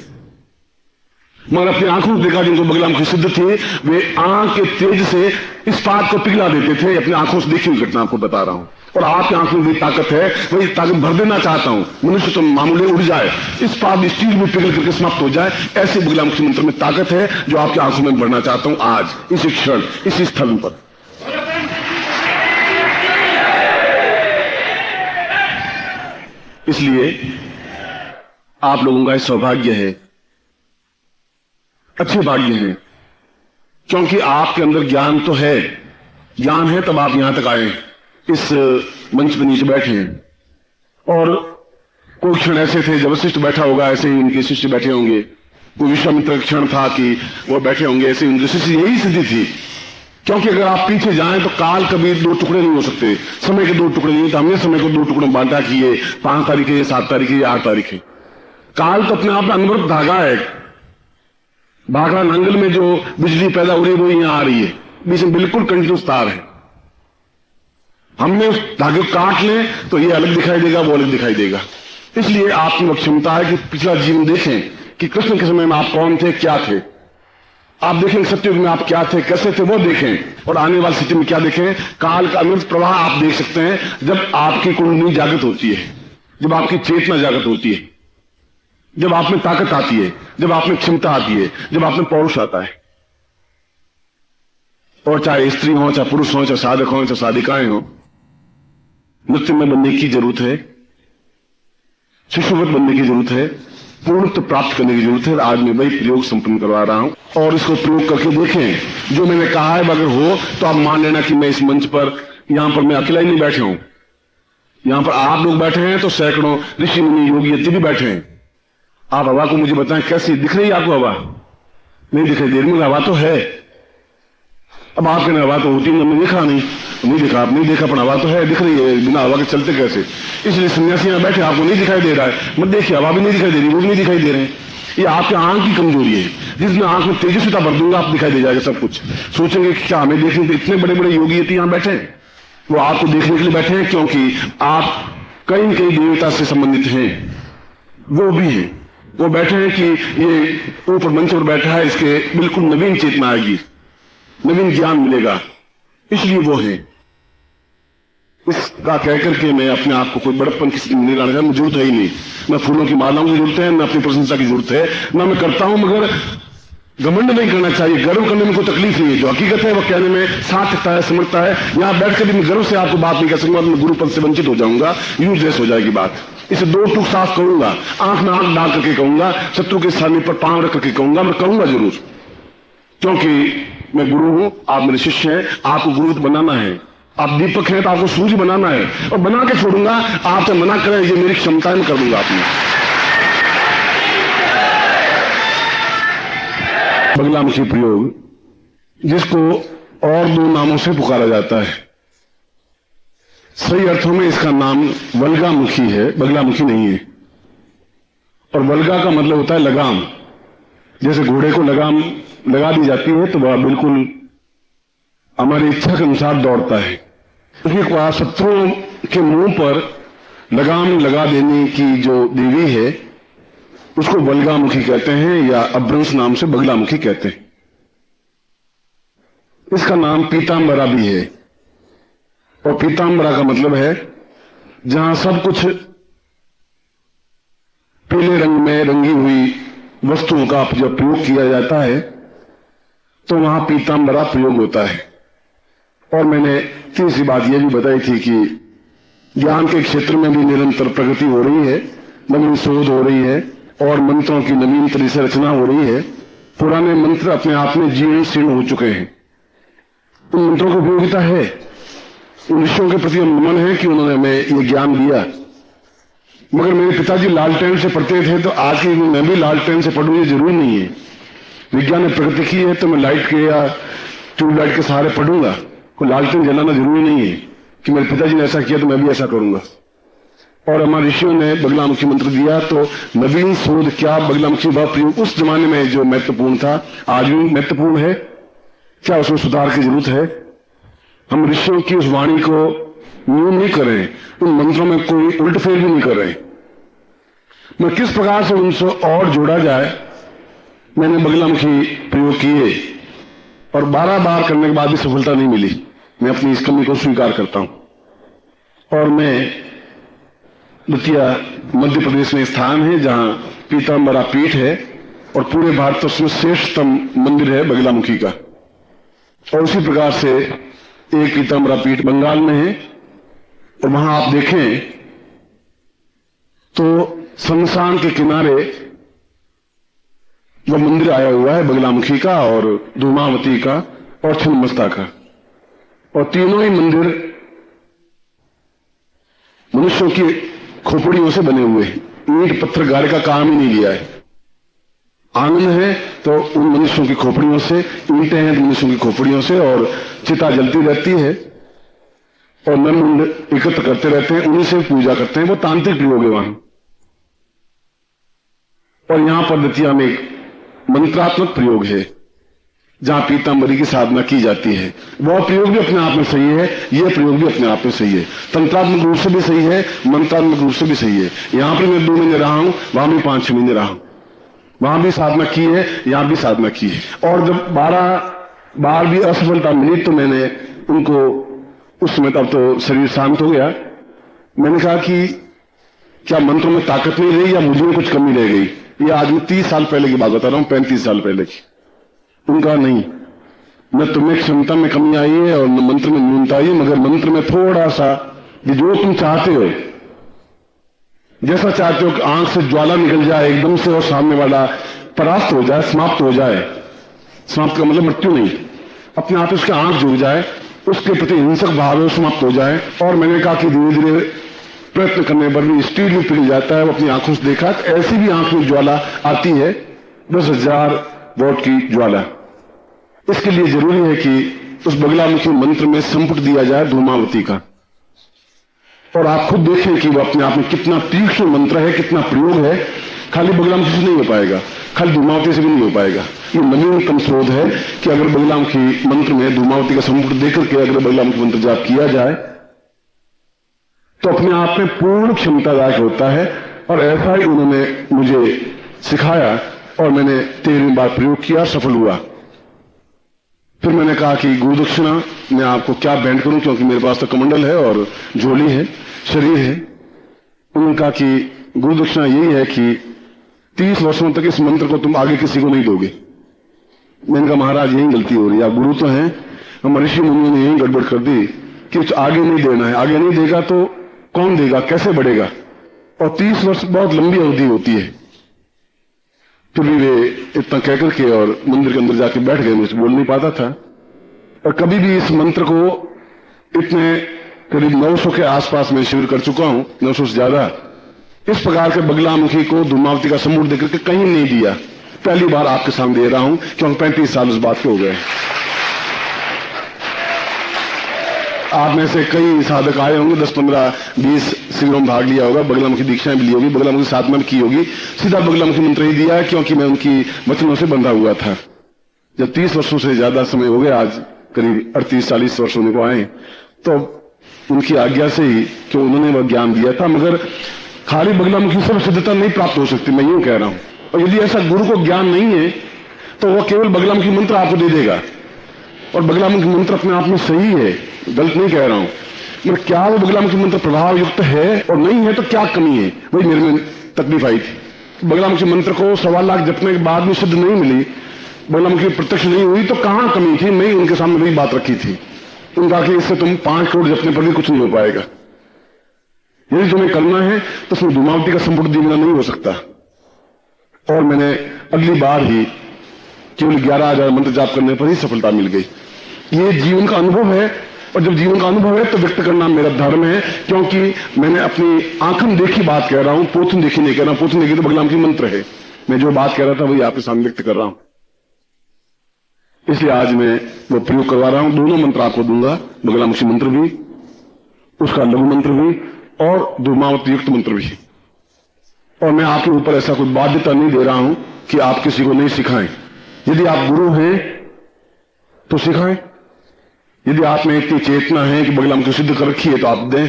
A: मगर अपनी आंखों से देखा जिनको बगलामुखी सिद्ध थी, वे आंख के तेज से इस्पात को पिघला देते थे। अपनी आंखों से देखी हुई घटना आपको बता रहा हूं। और आपकी आंखों में ताकत है, वही ताकत भर देना चाहता हूं। मनुष्य तो मामूली उड़ जाए, इस्पात स्टील में पिघल करके समाप्त हो जाए, ऐसे बगलामुखी मंत्र में ताकत है जो आपकी आंखों में भरना चाहता हूं आज, इसी क्षण, इसी स्थल पर। इसलिए आप लोगों का सौभाग्य है, अच्छे भाग्य हैं, क्योंकि आपके अंदर ज्ञान तो है। ज्ञान है तब आप यहां तक आए, इस मंच पर नीचे बैठे हैं। और कोई क्षण ऐसे थे जब वशिष्ठ बैठा होगा, ऐसे ही उनके शिष्य बैठे होंगे। कोई विश्वामित्र का क्षण था कि वो बैठे होंगे, ऐसे ही उनके शिष्य। यही स्थिति थी, क्योंकि अगर आप पीछे जाएं तो काल कभी 2 टुकड़े नहीं हो सकते, समय के 2 टुकड़े नहीं। तो हमने समय को 2 टुकड़े बांटा कि ये 5 तारीख है, ये 7 तारीख है, ये 8 तारीख है। काल तो अपने आप में अनवरत धागा है,
B: भाखड़ा नांगल में जो बिजली पैदा हो रही है वो यहां आ रही है, बीच में बिल्कुल कंटिन्यूस तार है। हमने उस धागे को काट लें तो ये अलग दिखाई देगा, वो अलग दिखाई देगा। इसलिए आपकी वो क्षमता है कि पिछला जीवन देखें कि कृष्ण के समय में आप कौन थे, क्या थे। आप देखें सत्ययुग में आप क्या थे, कैसे थे, वो देखें। और आने वाली स्थिति में क्या देखें, काल का अनंत प्रवाह आप देख सकते हैं जब आपकी कुंडली जागृत होती है, जब आपकी चेतना जागृत होती है, जब आप में ताकत आती है, जब आप में क्षमता आती है, जब आप में पौरुष आता है। और चाहे स्त्री हो, चाहे पुरुष हो, चाहे साधक हो, चाहे साधिकाएं हो, नृत्य में बनने की जरूरत है, शिशुवत बनने की जरूरत है, पूर्णत्व प्राप्त करने की जरूरत है। आज मैं वही प्रयोग संपन्न करवा रहा हूं और इसको प्रयोग करके देखें। जो मैंने कहा है अगर हो तो आप मान लेना कि मैं इस मंच पर, यहां पर मैं अकेला ही नहीं बैठे हूं, यहां पर आप लोग बैठे हैं तो सैकड़ों ऋषि मुनि योगी यति भी बैठे हैं। आप हवा को मुझे बताएं कैसी दिख रही है आपको? हवा नहीं दिखाई दे रही, हवा तो है। अब आप कहने हवा तो होती नहीं, हमने देखा नहीं देखा, आप नहीं देखा, पर हवा तो है, दिख रही है। बिना हवा के चलते कैसे? इसलिए सन्यासी यहां बैठे, आपको नहीं दिखाई दे रहा है, मत देखिए, हवा भी नहीं दिखाई दे रही, वो भी नहीं दिखाई दे रहे हैं। ये आपके आंख की कमजोरी है। जिसमें आंख में तेजस्विता भर दूंगा आप दिखाई दे जाएगा सब कुछ। सोचेंगे कि क्या हमें देखने तो इतने बड़े बड़े योगी यहां बैठे हैं? वो आपको देखने के लिए बैठे हैं क्योंकि आप कहीं न कहीं देवता से संबंधित हैं। वो भी है, वो बैठे हैं कि ये ऊपर मंच पर बैठा है, इसके बिल्कुल नवीन चेतना आएगी, नवीन ज्ञान मिलेगा, इसलिए वो है। इसका कहकर के मैं अपने आप को कोई बड़प्पन किसी नहीं लाना चाहता, मुझे जरूरत है ही नहीं। न फूलों की मालाओं की जरूरत है, न अपनी प्रशंसा की जरूरत है, न मैं करता हूं, मगर घमंड नहीं करना चाहिए। गर्व करने में कोई तकलीफ नहीं है, जो हकीकत है वो कहने में सार्थकता है, समर्थता है। यहां बैठकर भी मैं गर्व से आपको बात नहीं कर सकूंगा, मैं गुरु पद से वंचित हो जाऊंगा, यूजलेस हो जाएगी बात। इसे दो टूक साफ करूंगा, आंख में आंख डाल करके कहूंगा, शत्रु के सामने पर पांव रख करके कहूंगा, मैं कहूंगा जरूर, क्योंकि मैं गुरु हूं, आप मेरे शिष्य हैं, आपको गुरु बनाना है। आप दीपक हैं तो आपको सूर्य बनाना है, और बना के छोड़ूंगा। आप तो मना करें, ये मेरी क्षमता है, मैं कर दूंगा आपने। बगलामुखी प्रयोग, जिसको और दो नामों से पुकारा जाता है। सही अर्थों में इसका नाम वल्गामुखी है, बगलामुखी नहीं है। और वल्गा का मतलब होता है लगाम। जैसे घोड़े को लगाम लगा दी जाती है तो वह बिल्कुल हमारी इच्छा के अनुसार दौड़ता है। क्योंकि शत्रुओं के मुंह पर लगाम लगा देने की जो देवी है उसको वल्गामुखी कहते हैं, या अभ्रंश नाम से बगलामुखी कहते हैं। इसका नाम पीतांबरा भी है, और पीतांबरा का मतलब है जहां सब कुछ पीले रंग में रंगी हुई वस्तुओं का जब प्रयोग किया जाता है तो वहां पीतांबरा प्रयोग होता है। और मैंने तीसरी बात यह भी बताई थी कि ज्ञान के क्षेत्र में भी निरंतर प्रगति हो रही है, नवीन शोध हो रही है, और मंत्रों की नवीन तरह से रचना हो रही है। पुराने मंत्र अपने आप में जीर्ण शीर्ण हो चुके हैं। उन मंत्रों की उपयोगिता है, उन ऋषियों के प्रति नमन है कि उन्होंने हमें ये ज्ञान दिया। मगर मेरे पिताजी लालटेन से पढ़ते थे, तो आज के मैं भी लालटेन से पढ़ूं ये जरूरी नहीं है। विज्ञान ने प्रगति की है तो मैं लाइट के या ट्यूबलाइट के सहारे पढ़ूंगा। कोई लालटेन जलाना जरूरी नहीं है कि मेरे पिताजी ने ऐसा किया तो मैं भी ऐसा करूंगा। और हमारे ऋषियों ने बगलामुखी मंत्र दिया, तो नवीन शोध क्या बगलामुखी वह प्रयोग उस जमाने में जो महत्वपूर्ण था आज भी महत्वपूर्ण है, क्या उसमें सुधार की जरूरत है? हम ऋषियों की उस वाणी को न्यून नहीं कर रहे, उन मंत्रों में कोई उल्टफेर भी नहीं कर रहे। मैं किस प्रकार से उनसे और जोड़ा जाए, मैंने बगलामुखी प्रयोग किए और 12 बार करने के बाद भी सफलता नहीं मिली। मैं अपनी इस कमी को स्वीकार करता हूं। और मैं द्वितीय मध्य प्रदेश में स्थान है जहां पीतांबरा पीठ है, और पूरे भारत में श्रेष्ठतम मंदिर है बगलामुखी का। और उसी प्रकार से एक पीतांबरा पीठ बंगाल में है, और वहां आप देखें तो शमशान के किनारे वह मंदिर आया हुआ है बगलामुखी का, और धूमावती का, और छिन्नमस्ता का। और तीनों ही मंदिर मनुष्यों की खोपड़ियों से बने हुए हैं। ईंट पत्थर गाड़े का काम ही नहीं लिया है। आनंद है तो उन मनुष्यों की खोपड़ियों से, ईंटें हैं तो मनुष्यों की खोपड़ियों से, और चिता जलती रहती है, और नर मुंड एकत्र करते रहते हैं, उन्हीं से पूजा करते हैं। वो तांत्रिक प्रयोग है वहां। और यहां पर दतिया में मंत्रात्मक प्रयोग है जहां पीतांबरी की साधना की जाती है। वह प्रयोग भी अपने आप में सही है, यह प्रयोग भी अपने आप में सही है। तंत्रात्मक रूप से भी सही है, मंत्रात्मक रूप से भी सही है। यहां पर मैं 2 महीने रहा हूं, वहां भी 5-6 महीने रहा हूं, वहां भी साधना की है, यहां भी साधना की है। और जब 12 बार भी असफलता मिली तो मैंने उनको, उस समय तब तो शरीर शांत हो गया, मैंने कहा कि क्या मंत्रों में ताकत नहीं रही या मुझे में कुछ कमी रह गई। ये आज मैं 30 साल पहले की बात बता रहा हूं, 35 साल पहले की। उनका नहीं, न तुम्हें क्षमता में कमी आई है और न मंत्र में न्यूनता आई है, मगर मंत्र में थोड़ा सा जो तुम चाहते हो, जैसा चाहते हो कि आंख से ज्वाला निकल जाए एकदम से और सामने वाला परास्त हो जाए, समाप्त हो जाए। समाप्त का मतलब मृत्यु नहीं, अपने आप उसकी आंख जुड़ जाए, उसके प्रति हिंसक भाव है समाप्त हो जाए। और मैंने कहा कि धीरे धीरे प्रयत्न करने पर भी स्टील भी पिघल जाता है। वो अपनी आंखों से देखा, ऐसी भी आंख में ज्वाला आती है, 10,000 वोट की ज्वाला। इसके लिए जरूरी है कि उस बगलामुखी मंत्र में संपुट दिया जाए धूमावती का, और आप खुद देखें कि वो अपने आप में कितना तीक्ष्ण मंत्र है, कितना प्रयोग है। खाली बगलामुखी से नहीं हो पाएगा, खाली धूमावती से भी नहीं हो पाएगा। ये नवीनतम शोध है कि अगर बगलामुखी मंत्र में धूमावती का संपुट देकर के अगर बगलामुखी मंत्र जाप किया जाए तो अपने आप में पूर्ण क्षमतादायक होता है। और ऐसा ही उन्होंने मुझे सिखाया और मैंने 13वीं बार प्रयोग किया, सफल हुआ। फिर मैंने कहा कि गुरुदक्षिणा मैं आपको क्या बैंड करूं, क्योंकि मेरे पास तो कमंडल है और झोली है, शरीर है। उन्होंने कहा कि गुरुदक्षिणा यही है कि 30 वर्षों तक इस मंत्र को तुम आगे किसी को नहीं दोगे। मैंने कहा महाराज यही गलती हो रही है, आप गुरु तो हैं, हम ऋषि मुनियों ने यही गड़बड़ कर दी कि कुछ आगे नहीं देना है। आगे नहीं देगा तो कौन देगा, कैसे बढ़ेगा। और 30 वर्ष बहुत लंबी अवधि होती है। फिर भी वे इतना कहकर के और मंदिर के अंदर जाके बैठ गए, मुझे बोल नहीं पाता था। और कभी भी इस मंत्र को इतने करीब 900 के आसपास में शिविर कर चुका हूं, 900 से ज्यादा। इस प्रकार के बगलामुखी को धूमावती का संपुट देकर के कहीं नहीं दिया, पहली बार आपके सामने दे रहा हूं, क्योंकि 35 साल उस बात के हो गए। आप में से कई साधक आए होंगे, 10, 15, 20 शिविरों में भाग लिया होगा, बगलामुखी दीक्षाएं भी ली होगी, बगलामुखी साधना भी की होगी। सीधा बगलामुखी मंत्र ही दिया है, क्योंकि मैं उनकी वचनों से बंधा हुआ था। जब 30 वर्षों से ज्यादा समय हो गया, आज करीब 38-40 वर्ष होने को आए, तो उनकी आज्ञा से ही कि उन्होंने वह ज्ञान दिया था। मगर खाली बगलामुखी से सिद्धता नहीं प्राप्त हो सकती, मैं यूं कह रहा हूं। और यदि ऐसा गुरु को ज्ञान नहीं है तो वह केवल बगलामुखी मंत्र आपको दे देगा, और बगलामुखी मंत्र अपने आप में सही है, गलत नहीं कह रहा हूं। मगर क्या वो बगलामुखी मंत्र प्रभाव युक्त है, और नहीं है तो क्या कमी है, वही मेरे में तकलीफ आई थी। बगलामुखी मंत्र को 1.25 लाख जपने के बाद भी सिद्ध नहीं मिली, बगलामुखी प्रत्यक्ष नहीं हुई, तो कहां कमी थी। मैं उनके सामने वही बात रखी थी, उनका कि इससे तुम 5 करोड़ जपने पर भी कुछ नहीं हो पाएगा। यदि तुम्हें करना है तो उसमें धूमावती का संपुट दिया नहीं हो सकता। और मैंने अगली बार ही केवल 11,000 मंत्र जाप करने पर ही सफलता मिल गई। ये जीवन का अनुभव है, और जब जीवन का अनुभव है तो व्यक्त करना मेरा धर्म है, क्योंकि मैंने अपनी आंखों देखी बात कह रहा हूं, पोथन देखी नहीं कह रहा हूं। पोथन देखी तो बगलामुखी मंत्र है, मैं जो बात कह रहा था वही आपके सामने व्यक्त कर रहा हूं। इसलिए आज मैं वो प्रयोग करवा रहा हूं। दोनों मंत्र आपको दूंगा, बगलामुखी मंत्र भी, उसका लघु मंत्र भी, और धूमावती युक्त मंत्र भी। और मैं आपके ऊपर ऐसा कोई बाध्यता नहीं दे रहा हूं कि आप किसी को नहीं सिखाएं। यदि आप गुरु हैं तो सिखाएं, यदि आप में इतनी चेतना है कि बगलामुखी सिद्ध कर रखी है तो आप दें,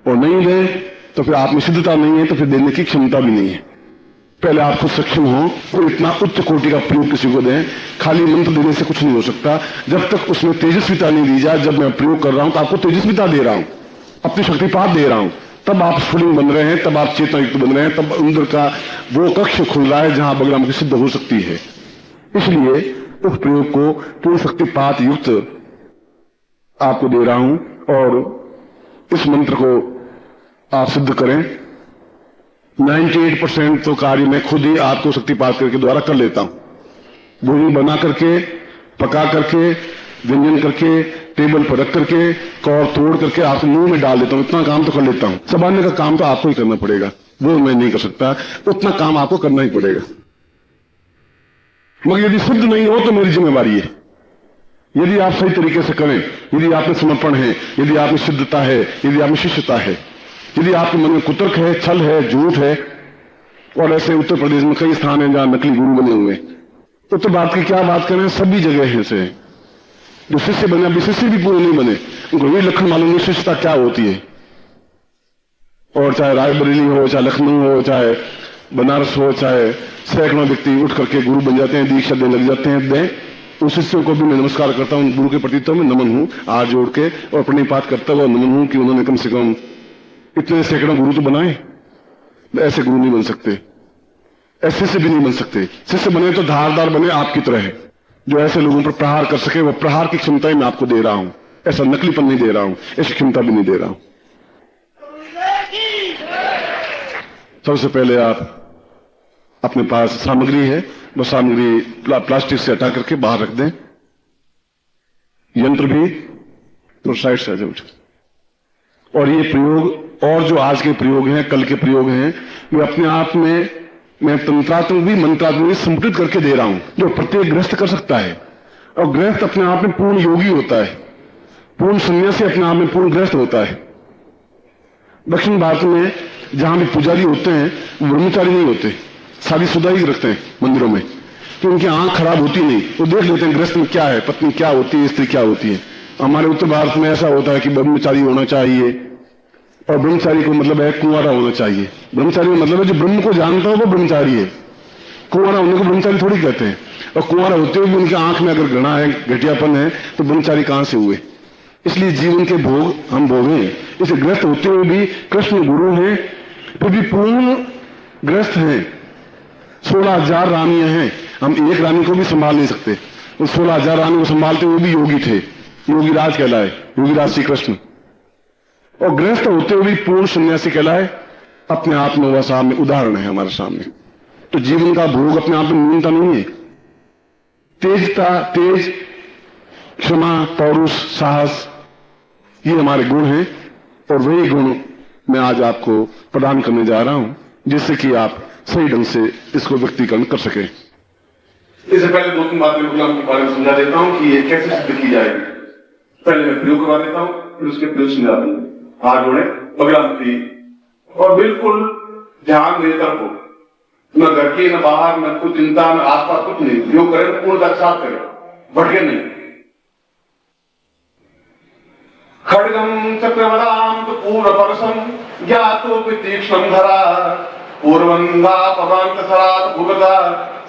B: और नहीं दें तो फिर आप में सिद्धता नहीं है तो फिर देने की क्षमता भी नहीं है। पहले आप खुद सक्षम हो और इतना उच्च कोटि का प्रयोग किसी को दें। खाली मंत्र देने से कुछ नहीं हो सकता जब तक उसमें तेजस्विता नहीं दी जाए। जब मैं प्रयोग कर रहा हूं तो आपको तेजस्विता दे रहा हूं, अपनी शक्तिपात दे रहा हूं, तब आप स्फुलिंग बन रहे हैं, तब आप चेतना युक्त बन रहे हैं, तब अंदर का वो कक्ष खुल रहा है जहां बगलामुखी सिद्ध हो सकती है। इसलिए उस प्रयोग को पूर्ण शक्तिपात युक्त आपको दे रहा हूं, और इस मंत्र को आप सिद्ध करें। 98% तो कार्य मैं खुद ही आपको शक्तिपात करके द्वारा कर लेता हूं। भोजन बना करके, पका करके, व्यंजन करके, टेबल पर रख करके, कौर तोड़ करके आपके मुंह में डाल देता हूं। इतना काम तो कर लेता हूं। संभालने का काम तो आपको ही करना पड़ेगा, वो मैं नहीं कर सकता। उतना काम आपको करना ही पड़ेगा। मगर यदि शुद्ध नहीं हो तो मेरी जिम्मेवारी है। यदि आप सही तरीके से करें, यदि आप में समर्पण है, यदि आप में सिद्धता है, यदि आप में शिष्यता है, यदि आपके मन में कुतर्क है, छल है, झूठ है, और ऐसे उत्तर प्रदेश में कई स्थान हैं जहां नकली गुरु बने हुए, तो बात की क्या बात करें, सभी जगह है से जो शिष्य बने, अभी शिष्य भी पूरे नहीं बने, उनको ये लक्षण मालूम नहीं शिष्यता क्या होती है। और चाहे रायबरेली हो, चाहे लखनऊ हो, चाहे बनारस हो, चाहे सैकड़ों व्यक्ति उठ करके गुरु बन जाते हैं, दीक्षा देने लग जाते हैं, दें उस शिष्यों को भी मैं नमस्कार करता हूं, गुरु के प्रति तो मैं नमन हूं, हाथ जोड़ के और प्रणिपात करता हुआ नमन हूं कि उन्होंने कम से कम इतने सैकड़ों गुरु तो बनाए। ऐसे गुरु नहीं बन सकते, ऐसे से भी नहीं बन सकते। शिष्य बने तो धारदार बने आपकी तरह, जो ऐसे लोगों पर प्रहार कर सके। वो प्रहार की क्षमता ही मैं आपको दे रहा हूं, ऐसा नकलीपन नहीं दे रहा हूं, ऐसी क्षमता भी नहीं दे रहा हूं। सबसे पहले आप अपने पास सामग्री है, वो सामग्री प्लास्टिक से हटा करके बाहर रख दें। यंत्र भी तो साइड से आ जाओ। और ये प्रयोग और जो आज के प्रयोग हैं, कल के प्रयोग हैं, वे अपने आप में मैं तंत्रात्मक भी मंत्रात्मक भी संपृक्त करके दे रहा हूं, जो प्रत्येक गृहस्थ कर सकता है। और गृहस्थ अपने आप में पूर्ण योगी होता है, पूर्ण सन्यासी अपने आप में पूर्ण गृहस्थ होता है। दक्षिण भारत में जहां भी पुजारी होते हैं वो ब्रह्मचारी नहीं होते, शादीशुदा ही रखते हैं मंदिरों में, कि उनकी आंख खराब होती नहीं, वो देख लेते हैं गृहस्थ में क्या है, पत्नी क्या होती है, स्त्री क्या होती है। हमारे उत्तर भारत में ऐसा होता है कि ब्रह्मचारी होना चाहिए, और ब्रह्मचारी को मतलब है कुंवारा होना चाहिए। ब्रह्मचारी का मतलब है जो ब्रह्म को जानता हो वो ब्रह्मचारी है, कुंवारा होने को ब्रह्मचारी थोड़ी कहते हैं। और कुंवारा होते हुए भी उनकी आंख में अगर घृणा है, घटियापन है, तो ब्रह्मचारी कहां से हुए। इसलिए जीवन के भोग हम भोगें। इसे ग्रस्त होते हुए भी कृष्ण गुरु हैं, फिर भी पूर्ण ग्रस्त हैं। 16,000 रानियां हैं, हम एक रानी को भी संभाल नहीं सकते, उस 16,000 रानी को संभालते हुए भी योगी थे, योगी राज कहलाए, योगी राज श्री कृष्ण। और गृहस्थ होते हुए भी पूर्ण सन्यासी कहलाए। अपने आप में वह सामने उदाहरण है हमारे सामने। तो जीवन का भोग अपने आप में न्यूनता नहीं है। तेज, क्षमा, पौरुष, साहस, ये हमारे गुण हैं, और वही गुण मैं आज आपको प्रदान करने जा रहा हूं, जिससे कि आप सही ढंग से इसको व्यक्तीकरण कर सके।
A: इससे पहले 2-3 बातें गुलाम के बारे में समझा देता हूं कि ये कैसे सिद्ध की जाएगी। पहले मैं प्रयोग करवा देता हूं, फिर उसके प्रयोग समझा दूंगा। हाथ जोड़े, बगलामुखी, और बिल्कुल ध्यान मेरी तरफ हो, न घर की, न बाहर, न कुछ चिंता, न आसपास कुछ नहीं। योग करें तो पूर्ण साथ करें, भटके नहीं। खड्गम चक्रवदाम तो पूर्वपरसम ज्ञातो तीक्ष्णम धरा पूर्वंदा पदांतसरात भुगदा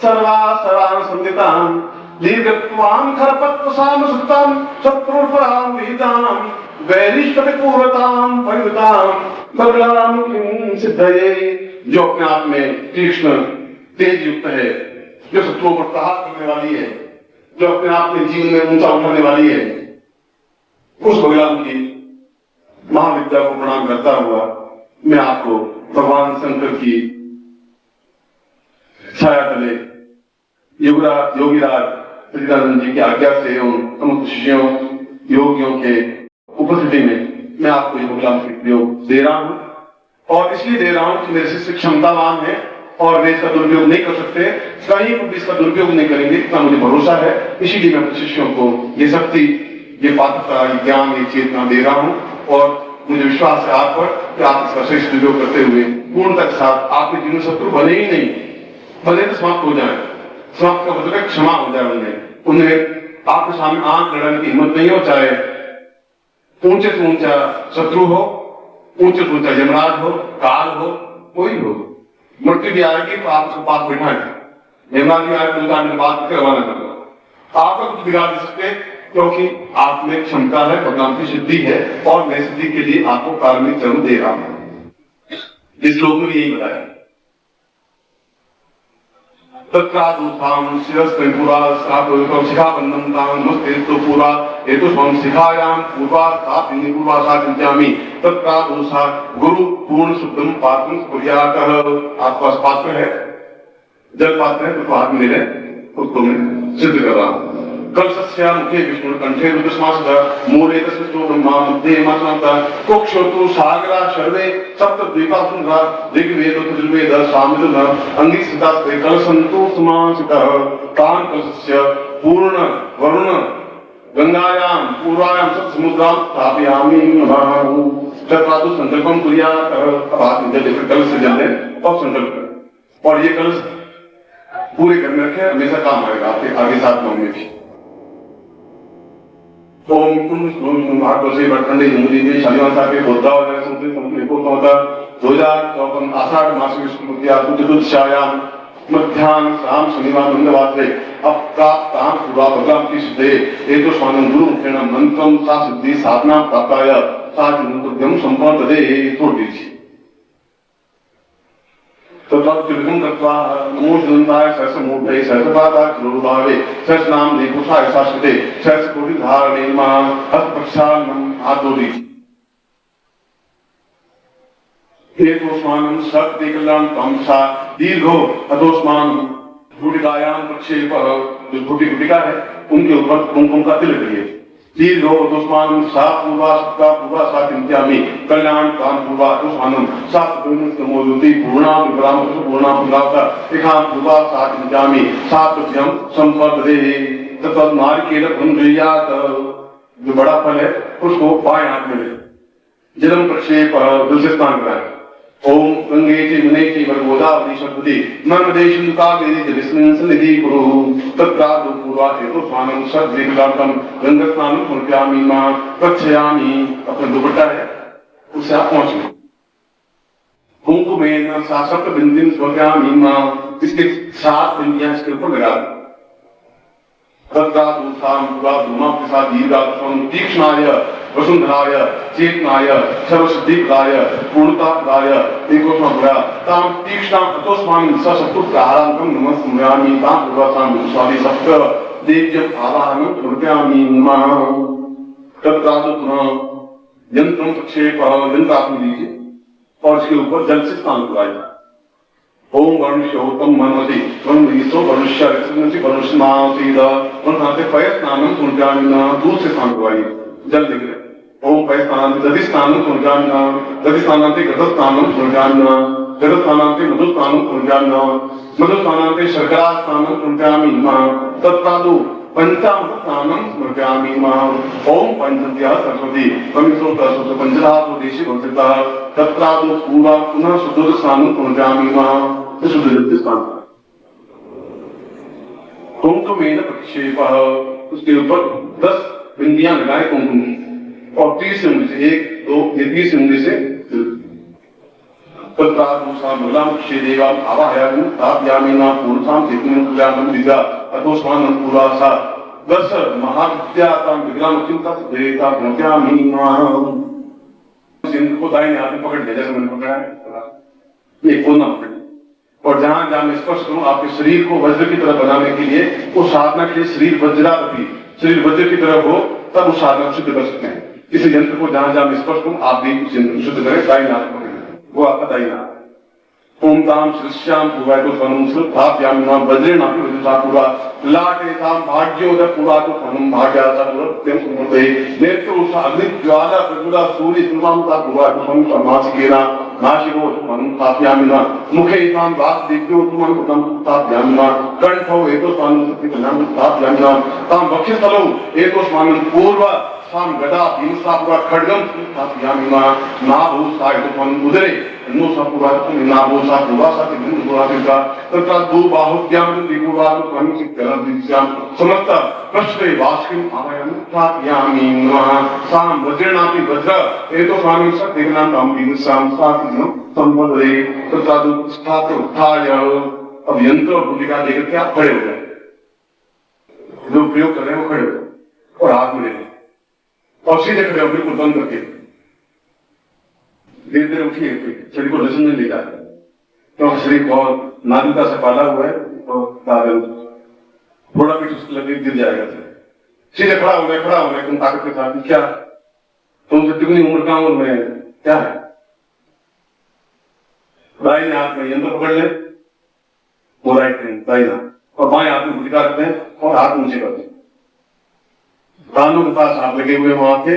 A: सर्वा सरान संदिताम दीर्घत्वाम खरपत्वसाम सुक्ताम शत्रुपराम विहिताम वैरिष्ठपूर्वताम परिवृताम बगलाम किं सिद्धये। जो अपने आप में तीक्ष्ण तेज युक्त है, जो शत्रुओं पर प्रहार करने वाली है, जो अपने आप में जीवन में ऊंचा उठाने वाली है, उस बगलाम की महाविद्या को प्रणाम करता हुआ मैं आपको भगवान शंकर की छाया तले योगीराज सच्चिदानंद जी की आज्ञा से उन समस्त शिष्यों योगियों के उपस्थिति में मैं आपको ये बगलाम के प्रयोग दे रहा हूं। और इसलिए दे रहा हूं कि मेरे शिष्य क्षमतावान है और वे इसका दुरुपयोग नहीं कर सकते, कहीं पर भी इसका दुरुपयोग नहीं करेंगे, इतना मुझे भरोसा है। इसीलिए मैं अपने शिष्यों को ये शक्ति, ये पात्रता, ये ज्ञान, ये चेतना दे रहा हूं। और मुझे विश्वास है आप पर कि आप इसका श्रेष्ठ उपयोग करते हुए पूर्णता के साथ आपके जीवन शत्रु बने ही नहीं, बने तो समाप्त हो जाए। समाप्त का मतलब क्षमा हो जाए उन्हें आपके सामने आंख लड़ाने की हिम्मत नहीं हो, चाहे ऊंचे से ऊंचा शत्रु हो, ऊंचे से ऊंचा यमराज हो, काल हो, कोई हो। मृत्यु भी आएगी तो आप उसको पास बैठाएं, यमराज भी आएगी तो बात करवाना करना, आपका कुछ बिगाड़ नहीं सकते, क्योंकि आप में क्षमता है, भगवान की सिद्धि है, और मैं सिद्धि के लिए आपको कार्मिक जन्म दे रहा हूं। इस लोक में यही बताया। तत्कादुत्थाम शिरस्त्रिपुरा सात्विकम शिखाबंधम ताम मस्तेस्तु पूरा हेतु स्वम शिखायाम पूर्वा सात्विनी पूर्वा सात्विजामि तत्कादुसा गुरु पूर्ण शुद्धम पात्रम कुर्यातः। आपके पास पात्र है, जल पात्र है, तो हाथ में ले, उसको मैं सिद्ध कर रहा हूं। कलशस्य मुखे विष्णु कंठे रुद्रस्मासः मूले तस्मिन् ब्रह्मा मध्ये मातरः कोक्षोतु सागरा सर्वे सप्त द्वीपा सुंदरा ऋग्वेद यजुर्वेद सामवेद अंगी सिद्धास्ते कलशन्तु समासितः तान् कलशस्य पूर्ण वरुण गंगायां पूर्वायां सप्त समुद्रां स्थापयामि नमः। चतुर्थ संकल्पम कुर्यात्। अब हाथ में जल कलश से जल दें और संकल्प करें। और ये कलश पूरे घर में रखे, हमेशा काम आएगा आपके आगे 7 माह में भी। ओम कुंभ महात्मा से ठंडे हिंदी में शनिवार साहब के बोधा हो जाए सुनते संपन्न को होता 2054 आषाढ़ मास में स्मृतिया चतुर्दशायाम मध्याह्न शाम शनिवार मंगलवार से अब प्राप्ताम पूरा भगवान की सिद्धे ये तो स्वानंद गुरु मुखेन मंत्रम सा सिद्धि साधना प्राप्ताय सा मंत्रम संपन्न दे छोड़ दीजिए। तो तब तिलकम कृत्वा नमो दंताय सहस्र मूर्धये सहस्रपादाय गुरुभावे सहस्र नाम निपुषाय शाश्वते सहस्र कोटि धारणे मा हस्त प्रक्षालनम आदोरी एतोस्मानं शक्ति कल्याण तमसा दीर्घो अतोस्मान गुटिकायाम प्रक्षेप जो गुटी गुटिका है उनके ऊपर कुमकुम का तिलक लिए दीर्घो अतोस्मान सा पूर्वा सा चिंत्यामि कल्याण काम पूर्वा अतोस्मानं सा मोदुति पूर्णा विक्राम पूर्णा पुराता एकाम पूर्वा सा चिंत्यामि सा तुभ्यम संपदे तत् नारिकेल पुंजयात जो बड़ा फल है उसको बाएं हाथ में ले जलम प्रक्षेप दूसरे स्थान पर है। ओम गंगे च मुने च गोदावरी सरस्वती नर्मदे सिंधु कावेरी जलेस्मिन् सन्निधि कुरु तत्रादो पूर्वा हेतु स्वानं सद्विग्लाकं गंगा स्नानं समर्पयामि मां प्रक्षयामि। अपना दुपट्टा है उससे आप पहुंच गए। कुंकुमेन सासप्त बिंदिं समर्पयामि मां इसके 7 बिंदियां इसके ऊपर लगा दो। तत्रादो साम पूर्वा धूमा प्रसाद दीर्घात्मं तीक्ष्णाय वसुंधराय चेतनाय सर्वसिद्धिप्रदाय पूर्णताप्रदाय एकोस्मभ्या ताम तीक्ष्णां ततोस्मान् सशत्रुप्रहारान्तं नमस्मयामि तां पूर्वासां विश्वादि सप्त देव्यम् आवाहनं समर्पयामि नमः। तत्रादो यंत्रं प्रक्षेप यंत्र आप लीजिए और इसके ऊपर जल से स्नान कराइए। ओम वर्णिशोतम मनोति वर्णिशो वर्णिष्य रक्षणसि वर्णिष्मासीद वर्णाते पय स्नानं समर्पयामि नमः। दूध से स्नान कराइए जल देकर ओम पय स्नानं दधि स्नानं समर्पयामि नमः। दधि स्नानान्ते घृत स्नानं समर्पयामि नमः। घृत स्नानान्ते मधु स्नानं समर्पयामि नमः। मधु स्नानान्ते शर्करा स्नानं समर्पयामि नमः। तत्रादो पंचामृत स्नानं समर्पयामि नमः। ओम पंचत्या सरस्वती पवित्रो सरस्वती पंचधातु देशे वर्तिता तत्रादो पूर्वा पुनः शुद्ध स्नानं समर्पयामि नमः। शुद्ध जल स्नान कुंकुमेन प्रक्षेपः उसके ऊपर 10 बिंदियां लगाए कुंकुम की और 30 उंगली से 1 2 30 उंगली से तत्रादुसाम मलामुक्षे देवाम आवाहयामि ताप्यामि ना पूर्णसाम चित्तं कल्याणं दिव्या अतोस्मानं पूर्वासा 10 महाविद्यातां विग्रहमुक्तिं तत्देवता प्रज्ञामि मां। जिनको दाहिने हाथ में पकड़ लिया जैसे मैंने पकड़ा है ये कोना पकड़ और जहां जहां मैं स्पर्श करूं आपके शरीर को वज्र की तरह बनाने के लिए उस साधना के लिए शरीर वज्र की तरह हो तब उस साधना सिद्ध कर सकते हैं। इस यंत्र को जहां जहां मैं स्पर्श करूं आप भी शुद्ध करें दाहिने हाथ पकड़ें वो आपका दाहिना हाथ। ओम ताम श्रीश्याम पूर्वाय तो स्वनम सुल्भाभ्याम नाम वज्रेणापि वज्रता पूर्वा लाटे ताम भाग्योदय पूर्वा तो स्वनम भाग्यासा पूर्वत्यं सुमते नेत्रोषा अग्निज्वाला प्रज्वला सूर्य सुमांता पूर्वा तो स्वनम समासिकेना नाशिको स्वनम ताप्यामि ना मुखे ताम वासदिव्यो तुमं कृतं ताप्यामि ना कंठो एतो स्वनम सतिकलं ताप्यामि ना ताम वक्षस्थलो एतो स्वनम पूर्वा साम गदा भीमसापुरा खड्गम ताप्यामि ना नाभो सायतो स्वनम उदरे नो सापुरा नाभो सापुरा साति बिंदुरातिका तथा दो बाहुभ्याम दिगुवाद स्वनम सिकलं दिश्याम समस्त पृष्ठे वास्किम आवायम ताप्यामि नमः। साम वज्रेणापि वज्र एतो स्वनम सतिकलं ताम भीमसाम साति संपदे तथा दो स्थात उत्थाय। अब यंत्र और भूमिका लेकर के आप खड़े हो जाए जो प्रयोग कर रहे हैं वो खड़े हो और हाथ में ले लें और सीधे खड़े हो बिल्कुल बंद करके धीरे धीरे उठिए शरीर को लसन नहीं ले जाए क्योंकि शरीर बहुत नाजुका से पाला हुआ है और थोड़ा भी लगे गिर जाएगा। सीधे खड़ा हो गए तुम ताकत के साथ क्या तुमसे दुगनी उम्र का उम्र में क्या है। दाहिने हाथ में यंत्र पकड़ ले वो राइट दाहिना और बाएं हाथ में भूमिका रखते हैं और हाथ नीचे करते हैं कानों के पास हाथ लगे हुए वहां के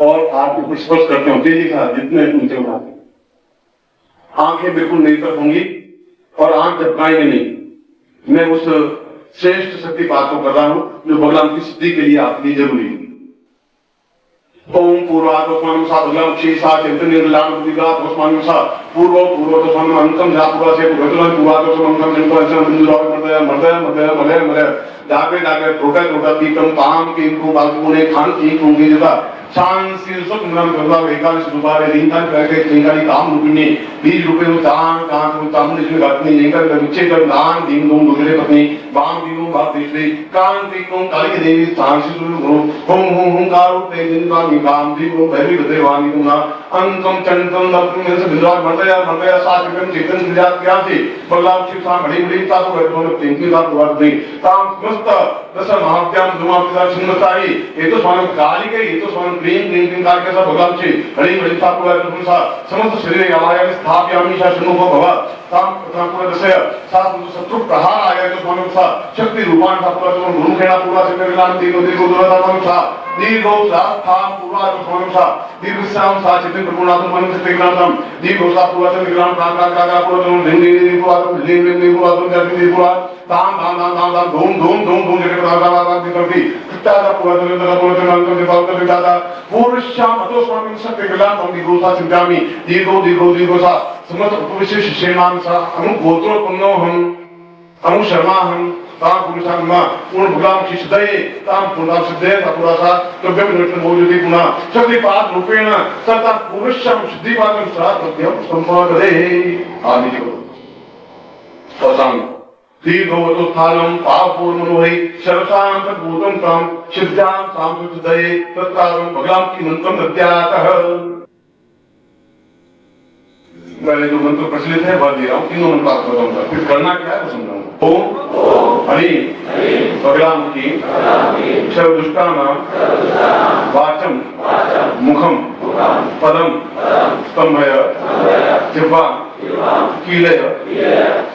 A: और आप स्पर्श करते हो तेजी के साथ जितने नीचे उठाते आंखें बिल्कुल नहीं तरफ होंगी और आंख झपकाएंगे नहीं। मैं उस श्रेष्ठ शक्तिपात को कर रहा हूं जो भगवान की सिद्धि के लिए आपके लिए जरूरी है। ओम पूर्वादोस्मानं सा भगवान सा चिंतन निर्लाम दिगादोस्मानं सा पूर्वो पूर्वोदोस्मानं अंकम जापुरा से भगवान पूर्वादोस्मानं अंकम चिंतन बिंदुराव मर्दय जागे जागे टोटा पीतम ताम पीकू बागुने खान पीकू की जगह शान सिल सुख नाम गंगा वेकाल सुबारे लिंकन करके चिंगारी काम रुपनी बीज रुपए में तान कान ताम ने जो घटनी लिंकन कर नीचे कर दान दिन दों दुगरे पत्नी बाम दिनों बाप दिशरी कान पीकू काली के देवी तान से गुरु होम कारो ते दिन बामी काम दिनों भैरी बदे वाणी तुम ना अंतम चंतम दत्तम में से बिंद्राज मर्दया साथ विक्रम चेतन क्रिया क्या थी बल्लाभ शिव सा बड़ी बड़ी ताकत वर्तमान तिनकी साथ वर्त नहीं ताम मस्त दस महात्याम दुमा के साथ सुनताई ये तो स्वामी काली के ये तो स्वामी प्रेम कार के साथ भगवान छी बड़ी बड़ी ताकत वर्तमान सा समस्त शरीर हमारे स्थाप्यामि शासनो भव ताम पूरा दशय सात शत्रु प्रहार आया तो स्वामी सा शक्ति रूपान सा पूरा तो गुरु खेला पूरा से निर्लाम तीनों दिन को दूर था सा दीर्घो सा थाम पूरा तो स्वामी सा दीर्घ श्याम सा चित्त प्रपूर्णात्म मन से तेग्राम दीर्घो सा पूरा से निर्लाम प्राण का पूरा तो दिन पूरा तो दिन पूरा तो दिन पूरा ताम धाम धाम धाम धाम धूम जगत रागा करती कितना का पूरा तो अंत से बात कर दादा पुरुषाम अतो स्वामी सत्य विलाम हम दीर्घो सा चिंतामी दीर्घो सा समस्त पुरुष श्रीमान सा अनु गोत्रो पुन्नो हम अनु शर्मा हम ताम पुरुषात्मा पूर्ण भगवान शिष्टये ताम पूर्ण सिद्धे पूरा सा कव्य निर्णय मौजूदी पुनः शक्तिपात रूपेण सता पुरुषम सिद्धिपातम सत्यम संपादे आदि को औसाम दीर्घवतो थालम पापूर्णोहि शरसांत भूतम तम सिद्धां सांसुदये तत्कालं भगवान की मंत्रम दद्यातः मैंने जो मंत्र प्रचलित है वह दे रहा हूँ तीनों मंत्र आपको बताऊंगा फिर करना क्या है वो समझाऊंगा ओम हरि बगलामुखी सर्वदुष्टानां वाचम मुखम पदम स्तंभय जिह्वा कीलय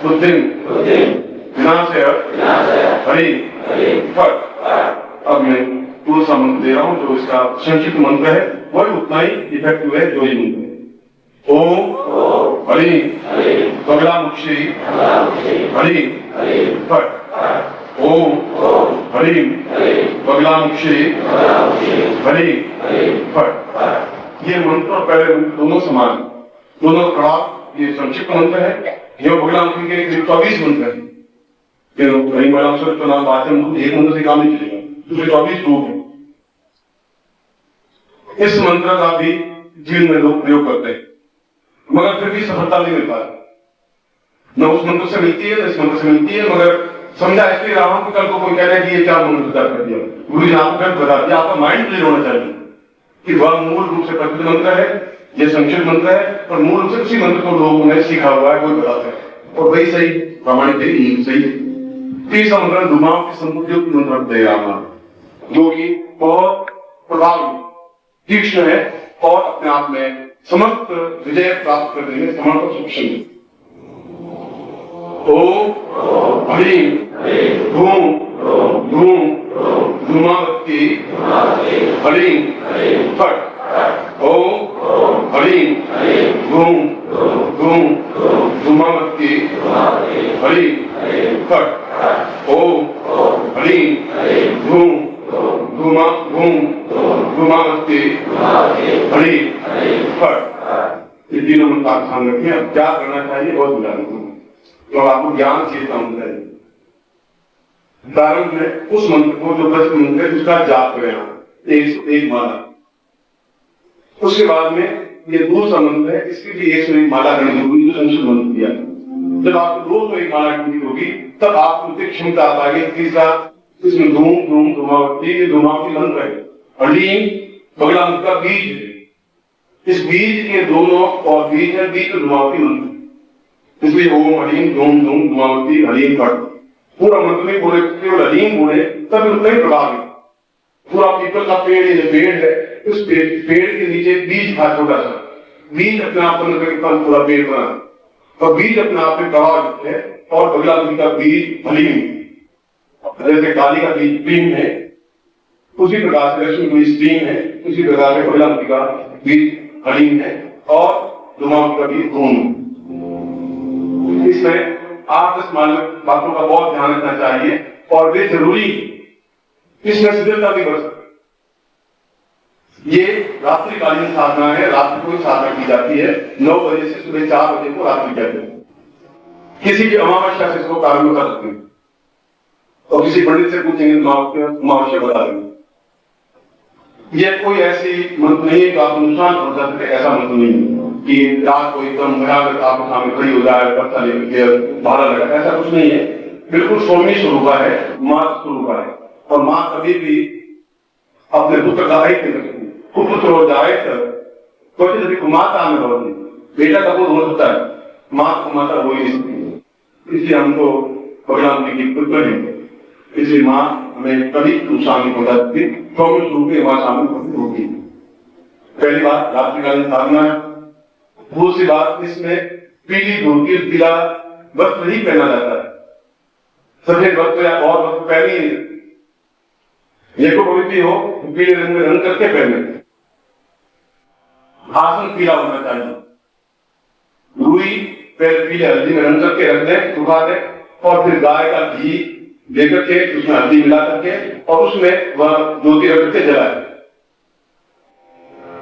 A: बुद्धिं विनाशय हरि फट। अब मैं पूरा सा मंत्र दे रहा हूँ जो इसका संक्षिप्त मंत्र है वही उतना ही इफेक्टिव है जो ये मंत्र है। ओम हरि बगलामुखी हरि फट। ओम हरि बगलामुखी हरि फट। ये मंत्र और पहले मंत्र दोनों समान, दोनों कड़ा। ये संक्षिप्त मंत्र है। ये बगलामुखी के 24 मंत्र है। एक मंत्र से काम नहीं चलेगा, दूसरे 24 रूप है। इस मंत्र का भी जीवन में लोग प्रयोग करते हैं मगर फिर भी सफलता नहीं मिल पाती। न उस मंत्र से मिलती है न इस मंत्र से मिलती है। मगर समझा इसलिए रहा हूं कि कल को कोई कह रहा है कि ये क्या मंत्र कर दिया, गुरु जी ने आपको गलत बता दिया। आपका माइंड क्लियर होना चाहिए कि वह मूल रूप से प्रकृत मंत्र है, यह संक्षिप्त मंत्र है और मूल रूप से उसी मंत्र को लोगों ने सीखा हुआ है, कोई बताते हैं और वही सही प्रामाणिक है, यही सही है। तीसरा मंत्र दुमाओं की संबुद्धि मंत्र दे रहा जो कि बहुत प्रभावी तीक्ष्ण है और अपने आप में समस्त विजय प्राप्त करने में समर्थ सक्षम है। ओम हरि धूम धूम धूमावती हरि फट। ओम हरि धूम धूम धूमावती हरि फट। ओम हरि धूम धूमा धूम धूमावती हरि फट। ये तीनों मंत्र आप ध्यान रखिए। अब क्या करना चाहिए बहुत बुला तो आपको ज्ञान चेता होना चाहिए। प्रारंभ में उस मंत्र को जो प्रश्न मंत्र है उसका जाप करें एक माला। उसके बाद में ये दूसरा मंत्र है, इसके लिए 101 माला करनी होगी जो संक्षिप्त मंत्र दिया। जब आपको 201 माला करनी होगी तब आपको क्षमता आ पाएगी। तीसरा इसमें धूम धूम धूमावती धूमावती मंत्र है, हरि बगलामुखी का बीज है। इस बीज के दोनों और बीज है, बीज धूमावती मंत्र। इसलिए ओम हरिम धूम धूम धूमावती हरिम फट। पूरा मंत्र में बोले, केवल हरिम बोले तब उतना ही प्रभाव है। पूरा पीपल का पेड़ है, उस पेड़ के नीचे बीज था छोटा सा, बीज अपने आप पूरा पेड़ बना और बीज अपने आप में प्रभाव है। और बगलामुखी का बीज हलीम, जैसे काली का बीज प्रेम है उसी प्रकार से लक्ष्मी कोई स्त्रीम है, उसी प्रकार से बगलामुखी का बीज हलीम है और धूमावती का बीज धूम। इसमें आप इस बातों का बहुत ध्यान रखना चाहिए और वे जरूरी, इसमें सिद्धता भी बढ़ सकती। ये रात्रिकालीन साधना है, रात्रि को साधना की जाती है। 9 बजे से सुबह 4 बजे को रात्रि कहते हैं। किसी भी अमावस्या से इसको प्रारंभ कर सकते हैं। और किसी पंडित से पूछेंगे तुम अवश्य बता देंगे। ये कोई ऐसी मंत्र नहीं है कि आप नुकसान पहुंचा सके, ऐसा मंत्र नहीं है कि रात को एकदम भयानक आपके सामने खड़ी हो जाए, पत्ता लेकर भाड़ा लगा, ऐसा कुछ नहीं है। बिल्कुल सौम्य स्वरूपा है, माँ स्वरूपा है। और माँ कभी भी अपने पुत्र का हित नहीं करती। पुत्र हो जाए तो माता में होती, बेटा का बोध हो सकता है, माँ को माता हो ही नहीं सकती। इसलिए हमको भगवान जी की पुत्र है, इसलिए माँ हमें कभी नुकसान नहीं पहुंचाती। सौम्य स्वरूप में माँ शामिल होगी। पहली बात रात्रिकालीन साधना है। दूसरी बात, इसमें पीली धोती पीला वस्त्र ही पहना जाता है। सफेद वस्त्र या और वस्त्र पहनी है, ये को कोई भी हो पीले रंग में रंग करके पहने। आसन पीला होना चाहिए। रुई पहले पीले हल्दी में रंग करके रख दे, सुखा दे, और फिर गाय का घी लेकर के उसमें हल्दी मिला करके और उसमें वह ज्योति रख के जलाए।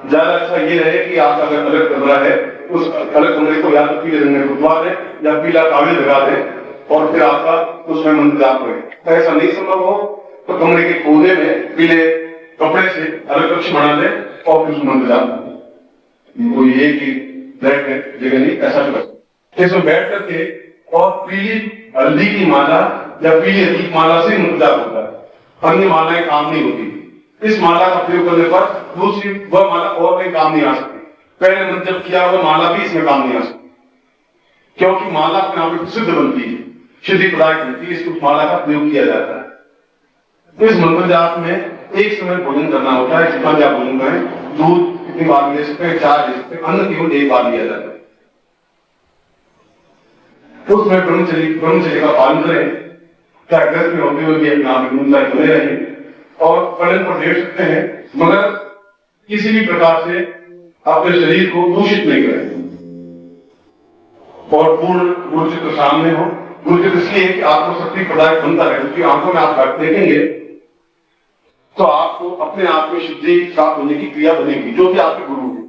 A: ज्यादा अच्छा ये रहे कि आपका अगर अलग कमरा है, उस अलग कमरे को या तो पीले रंग में पुतवा दें या पीला कागज लगा दें और फिर आपका उसमें मंत्र जाप करें। ऐसा नहीं संभव हो तो कमरे के कोने में पीले कपड़े से अलग कक्ष बना दें और फिर उसमें मंत्र जाप करें। कोई एक ही जगह नहीं, ऐसा कर इसमें बैठ करके और पीली हल्दी की माला या पीली हल्दी माला से मंत्र जाप होता है। अन्य मालाएं काम नहीं होती। इस माला का प्रयोग करने पर दूसरी वह माला और भी काम नहीं आ सकती। पहले मंत्र जब किया वह माला भी इसमें काम नहीं आ सकती, क्योंकि माला अपने आप में सिद्ध बनती है, सिद्धि प्रदायक बनती है। इसको माला का प्रयोग किया जाता है। इस मंत्र जाप में एक समय भोजन करना होता है। जितना भी आप भोजन करें, दूध कितनी बार ले सकते हैं, चाय ले सकते हैं, अन्न केवल एक बार लिया जाता है। उसमें ब्रह्मचर्य का पालन करें, चाहे घर में होते हुए भी अपने आप में बने रहें और पलन पर लेट सकते हैं, मगर किसी भी प्रकार से अपने शरीर को दूषित नहीं करें और पूर्ण गुरुचित्र सामने हो। गुरुचित्र इसलिए कि आपको शक्ति प्रदायक बनता है, क्योंकि आंखों में आप देखेंगे तो आपको अपने आप में शुद्धि प्राप्त होने की क्रिया बनेगी, जो कि आपके गुरु है।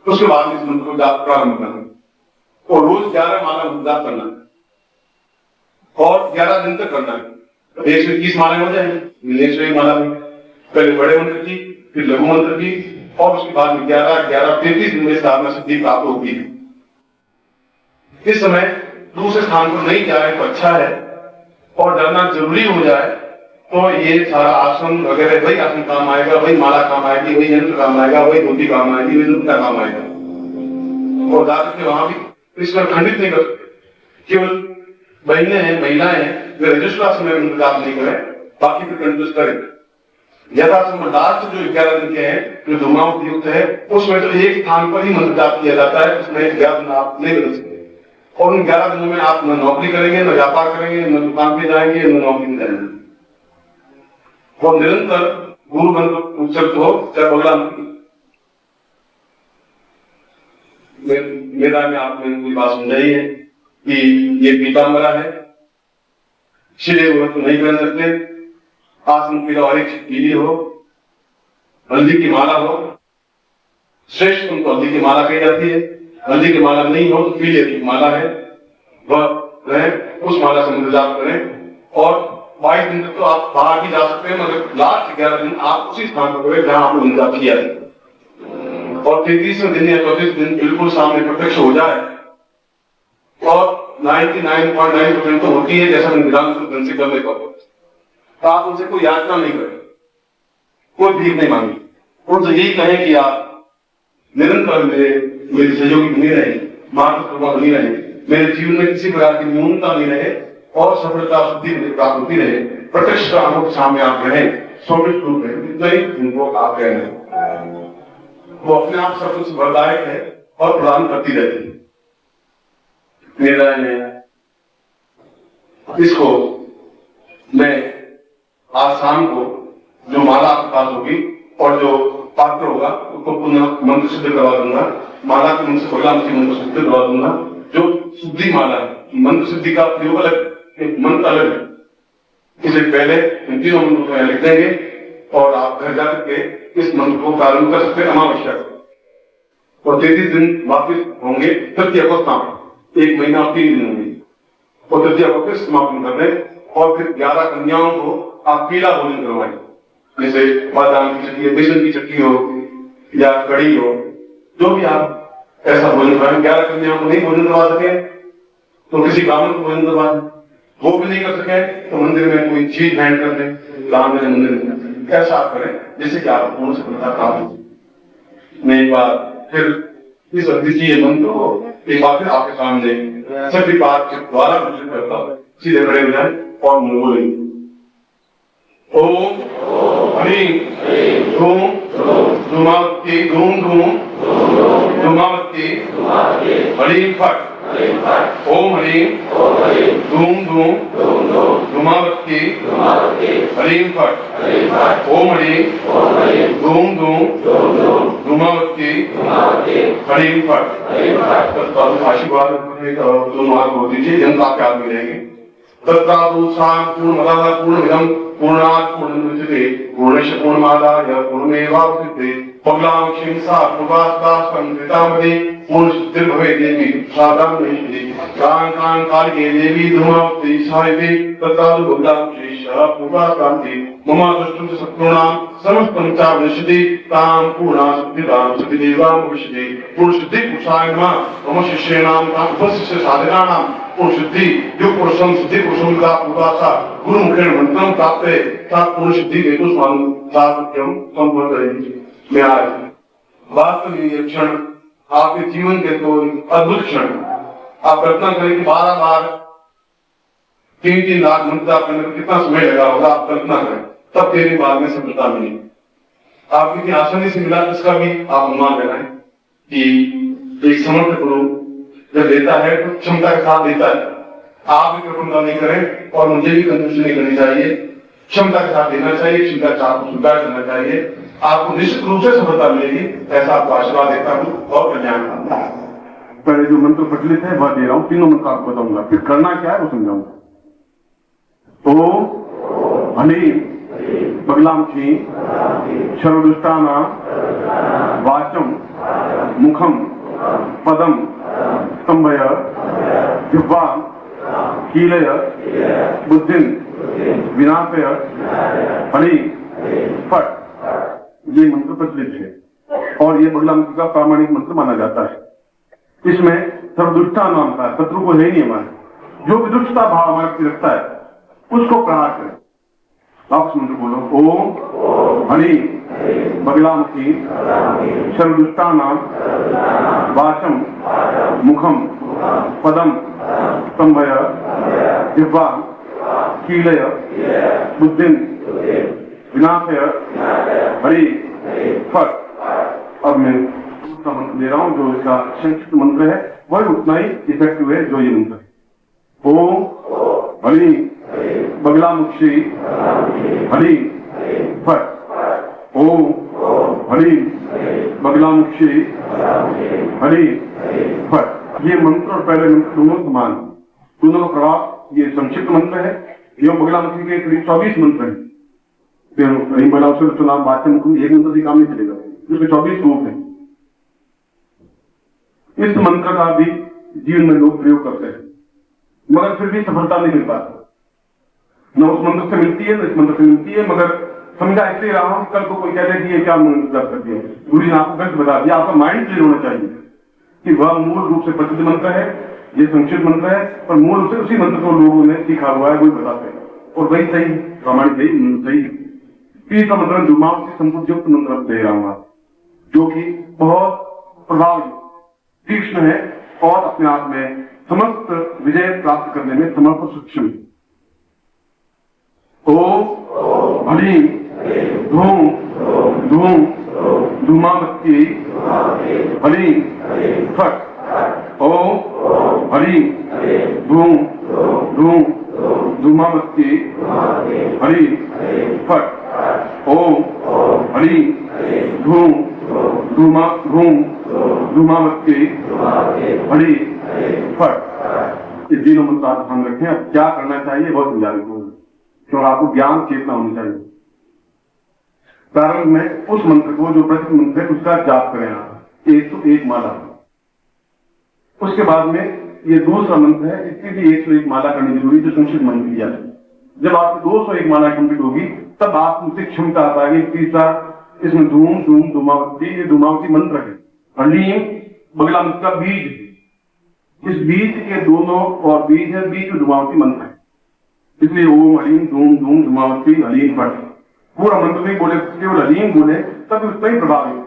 A: उसके बाद इस मंत्र को जाप प्रारंभ करना और रोज 11 माला जाप करना और 11 दिन तक करना है। 121 मालाएं हो जाएंगी। 101 माला में पहले बड़े मंत्र की, फिर लघु मंत्र की और उसके बाद में 33 दिन में साधना सिद्धि प्राप्त होगी। इस समय दूसरे स्थान पर नहीं जाए तो अच्छा है, और डरना जरूरी हो जाए तो ये सारा आसन वगैरह वही आसन काम आएगा, वही माला काम आएगी, वही यंत्र काम आएगा, वही धोती काम आएगी, वही नुक्ता काम आएगा। और दादा के वहां भी इस पर खंडित नहीं कर सकते। केवल बहने हैं, महिलाएं हैं, वे रजिस्ट्रार समय में जाप नहीं करें, बाकी फिर कंजूस करें। यथासंभव लास्ट जो 11 दिन के हैं, जो धूमावत युक्त है, उसमें तो एक स्थान पर ही मंत्र जाप किया जाता है। उसमें 11 दिन आप नहीं बदल सकते। और उन 11 दिनों में आप न नौकरी करेंगे, न व्यापार करेंगे, न दुकान पे जाएंगे, न नौकरी में जाएंगे। वो निरंतर गुरु मंत्र उच्चरित हो, चाहे अगला मेरा में आपने कोई बात समझाई है कि ये पीताम्बरा है, छिले हुए तो नहीं पहन सकते, आसन पीला और एक पीली हो, हल्दी की माला हो, श्रेष्ठ उनको हल्दी की माला कही जाती है। हल्दी की माला नहीं हो तो पीले की माला है, वह रहे, उस माला से मंत्र जाप करें। और 22 दिन तक तो आप बाहर भी जा सकते हैं, मगर लास्ट 11 दिन आप उसी स्थान पर करें जहां आपने मंत्र जाप किया है। और 33वें दिन या 34वें दिन बिल्कुल सामने प्रत्यक्ष हो जाए, और 99.9% तो होती है, जैसा निदान से करने का, तो आप उनसे कोई याचना नहीं करें, कोई भीख नहीं मांगी। उनसे यही कहें कि आप निरंतर मेरे सहयोगी बनी रहे, मार्ग बनी रहे, मेरे जीवन में किसी प्रकार की न्यूनता नहीं रहे और सफलता शुद्धि प्राप्त होती रहे। प्रत्यक्ष आंखों के सामने आप रहे, स्वरूप रूप है, इतना ही उनको आप कह रहे हैं। वो अपने आप सब कुछ वरदायक है और प्रदान करती रहती है। मेरा इसको मैं आज शाम को जो माला आपके पास होगी और जो पात्र होगा उसको पुनः मंत्र सिद्ध करवा दूंगा। माला के मंत्र पहला मंत्र सिद्ध करवा दूंगा। जो शुद्धि माला है, मंत्र सिद्धि का प्रयोग अलग, मंत्र अलग है। इसलिए पहले इन तीनों मंत्रों को लिख देंगे और आप घर जाकर के इस मंत्र को प्रारंभ कर सकते हैं अमावस्या को। और 33 दिन वापिस होंगे तृतीय अवस्था में, 1 महीना और 3 दिन होंगे। और तृतीया को समापन कर दें और फिर 11 कन्याओं को आप पीला भोजन करवाएं, जैसे बादाम की चटनी, बेसन की चटनी हो या कड़ी हो, जो भी आप ऐसा भोजन करवाएं। 11 कन्याओं को नहीं भोजन करवा सके तो किसी ब्राह्मण को भोजन करवा दें, वो भी नहीं कर सके तो मंदिर में कोई चीज भेंट कर दें, राम मंदिर में ऐसा आप करें जिससे कि आप पूर्ण सफलता प्राप्त हो। मैं एक बार फिर इस अद्वितीय मंत्र को एक बार फिर आपके सामने सभी बात के द्वारा घोषित करता हूं। सीधे खड़े हो जाए और बोलेंगे ओम ह्रीं धूम धूमावती धूम धूम धूमावती ह्रीं फट। ओम ह्रीं धूम धूम धूमावती ह्रीं फट। ओम ह्रीं धूम धूम धूमावती ह्रीं फट। आशीर्वाद तुम आपको दीजिए, जनता आपके हाथ में रहेंगे। तत्रादुषां पूर्णमदः पूर्णमिदं पूर्णात् पूर्णमुदच्यते पूर्णस्य पूर्णमादाय पूर्णमेवावशिष्यते। पगलां क्षींसा पूर्वास्तास्तं कृतामदे पूर्णसिद्धिर्भवेत् देवी सादां नहिष्यति। कां कां कालिके देवी धूमावती सहायते तत्रादु पगलां क्षींसा पूर्वास्तान्ते मम दुष्टं च शत्रूणां समस्तं चावनिष्यति तां पूर्णां सिद्धिदां सिद्धिदेवां भविष्यति। पूर्णसिद्धि पुरुषाय नमः। मम शिष्याणां उपशिष्य साधकानां पूर्णसिद्धि जो पुरुषं सिद्धि पुरुषं का उपासा गुरु मुखेन मंत्रं प्राप्त है ता पूर्णसिद्धि हेतु साधक्यम संपन्न करेगी। मैं आज वास्तविक ये क्षण आपके जीवन के तो अद्भुत क्षण, आप कल्पना करें कि 12 बार 3-3 लाख मंत्र आप करने में कितना समय लगा होगा, आप कल्पना करें, तब तेरे बाद में सफलता मिली। आप कितनी आसानी से मिला इसका भी आप अनुमान लगाएं कि एक समर्थ गुरु जब देता है तो क्षमता के साथ देता है। आप भी कृपा नहीं करें और मुझे भी कंजूसी नहीं करनी चाहिए, क्षमता के साथ देना चाहिए, क्षमता के साथ स्वीकार करना चाहिए। आपको निश्चित रूप से सफलता मिलेगी, ऐसा आपको आशीर्वाद देता हूँ और कल्याण करता है। पहले जो मंत्र प्रचलित है वह दे रहा हूँ, तीनों मंत्र आपको बताऊंगा, फिर करना क्या है वो समझाऊंगा। ओम ह्रीं पगलां क्षीं सर्वदुष्टानां वाचं मुखं पदं स्तंभय जिह्वां कीलय बुद्धिं विनाशय ह्रीं फट। ये मंत्र प्रचलित है और ये बगला मुखी का प्रामाणिक मंत्र माना जाता है। इसमें सर्वदुष्टा नाम का शत्रु को है ही नहीं हमारे, जो भी दुष्टता भाव हमारे प्रति रखता है उसको प्रहार करें। वापस मंत्र बोलो ओम ह्रीं बगला मुखी सर्वदुष्टानां वाचं मुखं पदं स्तंभय जिह्वां कीलय बुद्धिं विनाशय ह्रीं फट। अब मैं दूसरा मंत्र दे रहा हूं जो इसका संक्षिप्त मंत्र है, वही उतना ही इफेक्टिव है जो ये मंत्र है। ओम ह्रीं बगला मुखी ह्रीं फट। ओम ह्रीं बगला मुखी ह्रीं फट। ये मंत्र और पहले मंत्र दोनों समान, दोनों का प्रभाव ये संक्षिप्त मंत्र है। ये बगला मुखी के करीब 24 मंत्र है। फिर बगला चुनाव वाचन मुखी एक मंत्र से काम नहीं चलेगा, उसके 24 रूप है। इस मंत्र का भी जीवन में लोग प्रयोग करते हैं मगर फिर भी सफलता नहीं मिल पाती। न उस मंत्र से मिलती है न इस मंत्र से मिलती है, मगर समझा इसलिए रहा हूं कल को कोई कहते कि ये क्या मंत्र कर दिया, गुरु जी ने आपको गलत बता दिया। आपका माइंड क्लियर होना चाहिए कि वह मूल रूप से प्रसिद्ध मंत्र है, ये संक्षिप्त मंत्र है, पर मूल रूप से उसी मंत्र को लोगों ने सीखा हुआ है, वही बताते हैं और वही सही प्रामाणिक सही। तीसरा मंत्र धूमावती संपूर्ण युक्त मंत्र दे रहा हूं आप, जो कि बहुत प्रभावी तीक्ष्ण है और अपने आप में समस्त विजय प्राप्त करने में समर्थ सक्षम है। ओम ह्रीं धूम धूम धूमावती ह्रीं फट। ओम ह्रीं धूम धूम धूमावती ह्रीं फट। ओम ह्रीं धूम धूम धूमावती ह्रीं फट। ये तीनों मंत्र आप ध्यान रखें। अब क्या करना चाहिए बहुत समझा रही हूं, तो आपको ज्ञान चेतना होनी चाहिए। प्रारंभ में उस मंत्र को जो प्रसिद्ध मंत्र है उसका जाप करें आप 101 माला। उसके बाद में ये दूसरा मंत्र है, इसके लिए 101 माला करनी जरूरी है, जो संक्षिप्त मंत्र किया है। जब आपकी 201 माला कंप्लीट होगी तब आप उनसे क्षमता आ पाएगी। तीसरा इसमें धूम धूम धूमावती, ये धूमावती मंत्र है। हलीम बगला मंत्र का बीज है। इस बीज के दोनों और बीज है, बीज में धूमावती मंत्र है, इसलिए ओम हलीम धूम धूम धूमावती हलीम फट। पूरा मंत्र नहीं बोले, केवल हलीम बोले तब उतना ही प्रभावी।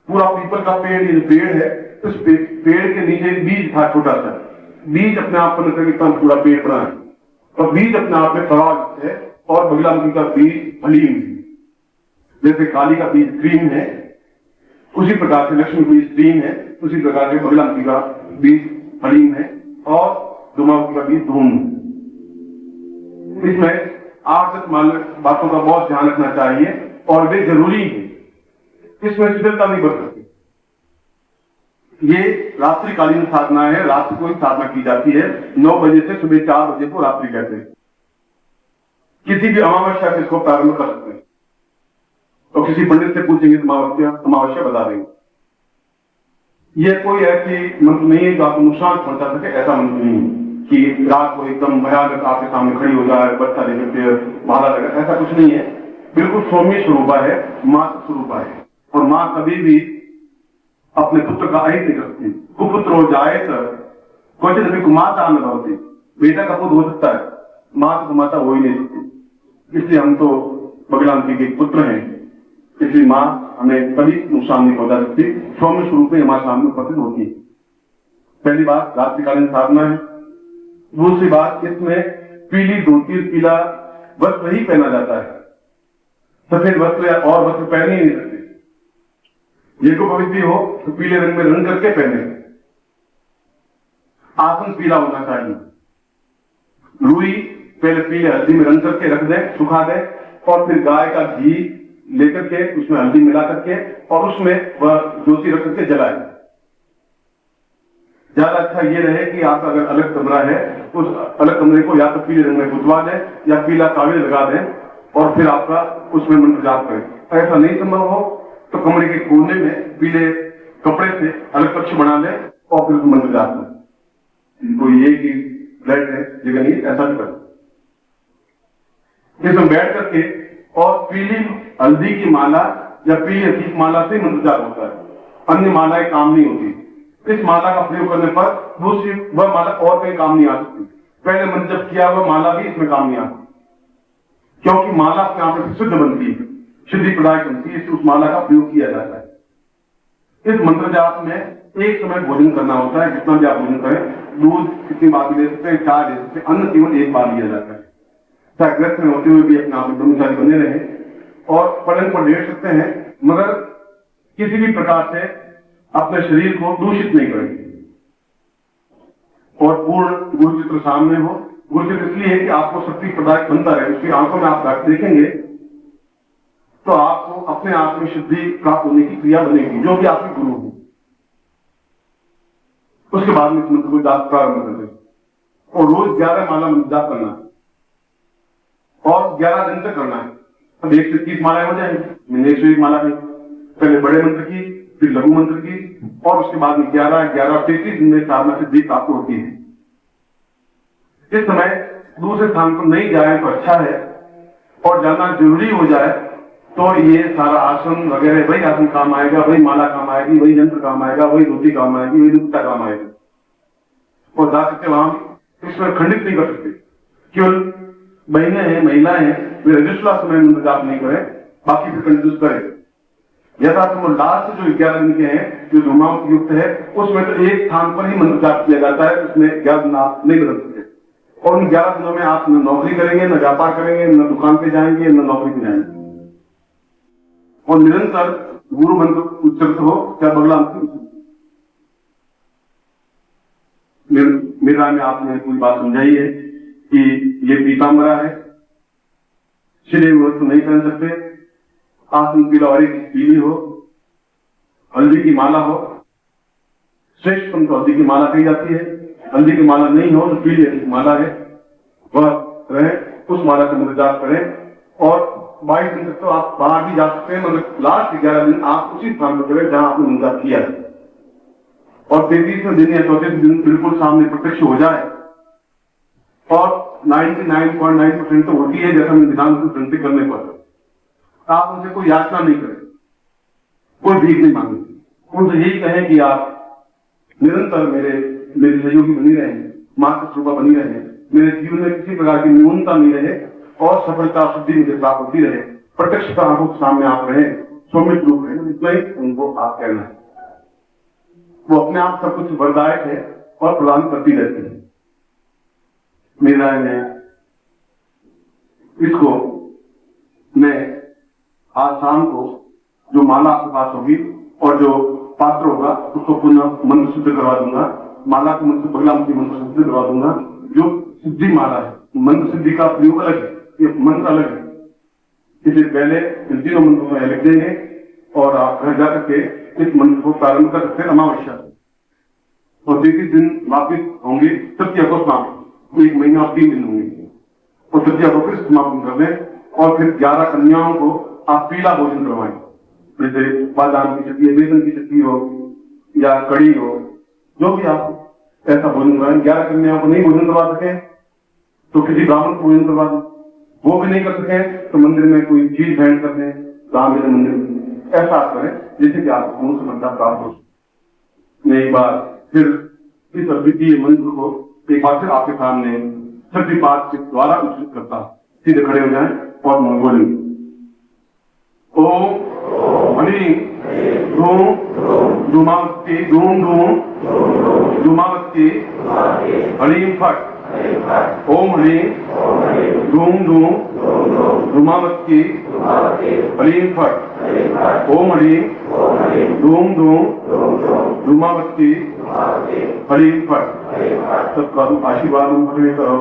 A: पूरा पीपल का पेड़, ये पेड़ है, उस पेड़ के नीचे बीज था छोटा सा, बीज अपने आप पर इतना पूरा पेड़ बना है, और बीज अपने आप में प्रभावित है। और बगलामुखी का बीज हलीम, जैसे काली का बीज क्रीम है, उसी प्रकार से लक्ष्मी का बीज क्रीम है, उसी प्रकार से बगलामुखी का बीज हलीम है, और धूमावती का बीज धूम। इसमें 8 बातों का बहुत ध्यान रखना चाहिए और वे जरूरी है। इसमें शिथिलता नहीं बरत सकती। ये रात्रिकालीन साधना है, रात्रि को ही साधना की जाती है। 9 बजे से सुबह 4 बजे को रात्रि कहते हैं। किसी भी अमावस्या से इसको प्रारंभ कर सकते हैं, तो किसी पंडित से पूछेंगे तो अमावस्या बता देंगे। यह कोई ऐसी मंत्र नहीं है जो आपको नुकसान पहुंचा सके, ऐसा मंत्र नहीं है कि रात को एकदम भयानक आपके सामने खड़ी हो जाए, बच्चा लेकर माला लगा, ऐसा कुछ नहीं है। बिल्कुल सौम्य स्वरूपा है, मां स्वरूपा है, और मां कभी भी अपने पुत्र का अहित नहीं करती। कुपुत्र हो जाए तो क्वचित भी कुमाता न होती, बेटा का पुत्र हो सकता है, मां की कुमाता हो ही नहीं सकती। इसलिए हम तो बगलामुखी के पुत्र हैं, इसलिए मां हमें कभी नुकसान नहीं पहुंचा सकती। सौम्य स्वरूप में हमारे सामने उपस्थित होती है। पहली बात रात्रिकालीन साधना है। दूसरी बात, इसमें पीली धोती, पीला वस्त्र ही पहना जाता है, सफेद वस्त्र या और वस्त्र पहने ही नहीं सकते। ये को पवित्र हो तो पीले रंग में रंग करके पहने। आसन पीला होना चाहिए। रुई पहले पीले हल्दी में रंग करके रख दे, सुखा दे, और फिर गाय का घी लेकर के उसमें हल्दी मिला करके और उसमें वह ज्योति रख करके जलाए। ज्यादा अच्छा ये रहे कि आपका अगर अलग कमरा है, उस अलग कमरे को या तो पीले रंग में पुतवा दें या पीला कागज लगा दें, और फिर आपका उसमें मंत्र जाप करें। ऐसा नहीं संभव हो तो कमरे के कोने में पीले कपड़े से अलग कक्ष बना लें और फिर उसमें मंत्र जाप करें। तो ये कि फ्लैट है जगह नहीं, ऐसा भी करें। इसमें बैठ करके और पीली हल्दी की माला या पीली हल्दी की माला से मंत्र जाप होता है, अन्य मालाएं काम नहीं होती। इस माला का प्रयोग करने पर दूसरी वह माला और कहीं काम नहीं आ सकती। पहले मंत्र जब किया वह माला भी इसमें काम नहीं आती, क्योंकि माला अपने आप में शुद्ध बनती है, शुद्धि प्रदायक बनती है, इसलिए उस माला का प्रयोग किया जाता है। इस मंत्र जाप में एक समय भोजन करना होता है, जितना भी आप भोजन करें। दूध कितनी बार ले सकते हैं, चाय ले सकते हैं, अन्न केवल एक बार लिया जाता है। चाहे ग्रस्त में होते हुए भी अपने आप में ब्रह्मचारी बने रहे और पलंग पर लेट सकते हैं, मगर किसी भी प्रकार से अपने शरीर को दूषित नहीं करेंगे। और पूर्ण गुरु चित्र सामने हो। गुरु चित्र इसलिए है कि आपको शक्ति प्रदायक बनता रहे, उसकी आंखों में आप देखेंगे तो आपको अपने आप में शुद्धि प्राप्त होने की क्रिया बनेगी, जो भी आपके गुरु हो। उसके बाद में इस मंत्र को जाप प्रारंभ कर दें और रोज 11 माला मंत्र जाप करना है और 11 दिन तक करना है। अब 1 से 30 मालाएं हो जाएंगी। मैंने 101 माला की, पहले बड़े मंत्र की, फिर लघु मंत्र की, और उसके बाद में 11 33 दिन में साधना सिद्धि प्राप्त होती है। इस समय दूसरे स्थान पर नहीं जाए तो अच्छा है, और जाना जरूरी हो जाए तो ये सारा आसन वगैरह, वही आसन काम आएगा, वही माला काम आएगी, वही यंत्र काम आएगा, वही रोटी काम आएगी, वही दुखता काम आएगा। और जा सकते वहां इसमें खंडित नहीं कर सकते। केवल बहनें हैं, महिलाएं हैं, वे रजिस्ट्रा समय मंत्र जाप नहीं करें, बाकी फिर कंटिन्यूस करें। यथासंभव लास्ट जो 11 दिन के हैं, जो धूमावती युक्त है, उसमें तो एक स्थान पर ही मंत्र जाप किया जाता है, उसमें 11 दिन आप नहीं बदल सकते। और उन 11 दिनों में आप न नौकरी करेंगे, न व्यापार करेंगे, न दुकान पे जाएंगे, न नौकरी पे जाएंगे। और निरंतर गुरु मंत्र उच्चरित हो, क्या बगलामुखी। मेरे राय में आपने पूरी बात समझाई है कि ये पीतांबरा है, श्री वस्त्र नहीं पहन सकते, आसन पीला और पीली हो, हल्दी की माला हो, श्रेष्ठ तो हल्दी की माला कही जाती है। हल्दी की माला नहीं हो तो पीली हल्दी की माला है, वह रहे, उस माला का मंत्र जाप करें। और 22 दिन तक तो आप बाहर भी जा सकते हैं, मगर लास्ट 11 दिन आप उसी स्थान पर करें जहां आपने मंत्र किया है। और 33वें दिन या 34वें दिन बिल्कुल सामने प्रत्यक्ष हो जाए, और 99.9% तो होती है जैसा मैं विधान से विनती करने पर, आप उनसे कोई याचना नहीं करें, कोई भीख नहीं मांगे, उनसे यही कहें कि आप निरंतर मेरे सहयोगी बनी रहे, मात्र स्वरूपा बनी रहे, मेरे जीवन में किसी प्रकार की न्यूनता नहीं रहे और सफलता शुद्धि मुझे प्राप्त होती रहे, प्रत्यक्षता आंखों के सामने आप रहे, सौम्य रूप रहे, इतना ही उनको आप कहना है। वो अपने आप सब कुछ वरदायक है और प्रदान करती रहती है। मेरी राय में इसको मैं आज शाम को जो माला आपके पास होगी और जो पात्र होगा उसको पुनः मंत्र सिद्ध करवा दूंगा, माला को मंत्र बगलामुखी मंत्र सिद्ध करवा दूंगा। जो सिद्धि माला है, मंत्र सिद्धि का प्रयोग अलग है, ये मंत्र अलग है, इसलिए पहले इन तीनों मंत्रों में लिख देंगे और आप घर जाकर के इस मंत्र को प्रारंभ कर सकते हैं अमावस्या से, और 33 दिन वापिस होंगे तृतीया को समाप्त, 1 महीना और 3 दिन होंगे, और तृतीया को फिर समापन कर दें, और फिर 11 कन्याओं को आप पीला भोजन करवाएं, जैसे बादाम की चटनी, बेसन की चटनी हो या कड़ी हो, जो भी आप ऐसा भोजन करवाएं। 11 कन्याओं को नहीं भोजन करवा सके तो किसी ब्राह्मण को भोजन करवा दें, वो भी नहीं कर सके तो मंदिर में कोई चीज भेंट कर दें, राम मंदिर में ऐसा आप करें जिससे कि आपको सफलता प्राप्त हो। मैं एक बार फिर इस अद्वितीय मंत्र को एक बार फिर आपके सामने शक्तिपात के द्वारा उच्चारित करता, सीधे खड़े हो जाएं और मैं बोलेंगे ओम हरि धूम धूमावती धूम धूम धूमावती हरि फट, ओम हरि धूम धूम धूमावती हरि फट, ओम हरि धूम धूम धूमावती हरि फट। सबका आशीर्वाद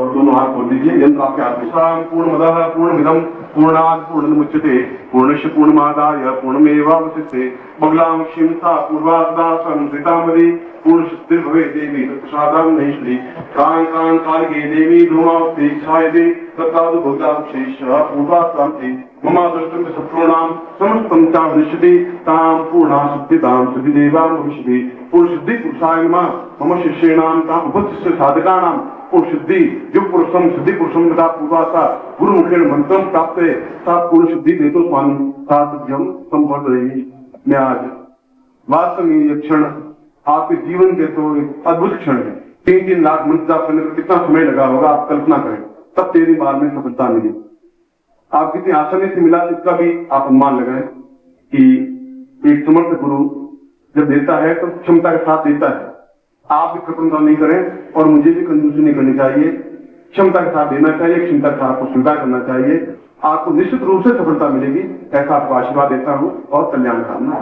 A: दोनों हाथ खोल दीजिए, यंत्र आपके हाथ में। पूर्णमदः पूर्णमिदं पूर्णात् पूर्णमुच्यते पूर्णस्य पूर्णमादाय पूर्णमेवावशिष्यते। बगलां क्षिंसा पूर्वादा संस्कृतामदि पूर्णसिद्धिर्भवे देवी तत्प्रसादं नैश्वरी। कां कां कालिके देवी धूमावती छायते तत्तादु भोगाक्षेषः पूर्वास्तान्ते। मम दृष्टं शत्रूणां समस्तं चावनिष्यति तां पूर्णा सिद्धिदां सिद्धिदेवां भविष्यति। पूर्णसिद्धि पुरुषाय नमः। मम शिष्याणां तां उपस्थित साधकानां पूर्णसिद्धि जो पुरुषम सिद्धि पुरुषम तथा पूर्वासा गुरुमुखेन मंत्रम प्राप्त है सा पूर्णसिद्धि हेतु स्वामी साध्यम संवर्धयति। मैं आज वास्तव में ये क्षण आपके जीवन के तो एक अद्भुत क्षण है। 3 लाख मंत्र जाप करने में कितना समय लगा होगा आप कल्पना करें, तब 13 बार में सफलता मिली। आप कितनी आसानी से मिला इसका भी आप अनुमान लगाएं कि एक समर्थ गुरु जब देता है तो क्षमता के साथ देता है। आप भी कृपणता नहीं करें और मुझे भी कंजूसी नहीं करनी चाहिए, क्षमता के साथ देना चाहिए, क्षमता के साथ आपको स्वीकार करना चाहिए। आपको निश्चित रूप से सफलता मिलेगी, ऐसा आपको आशीर्वाद देता हूं और कल्याण कामना।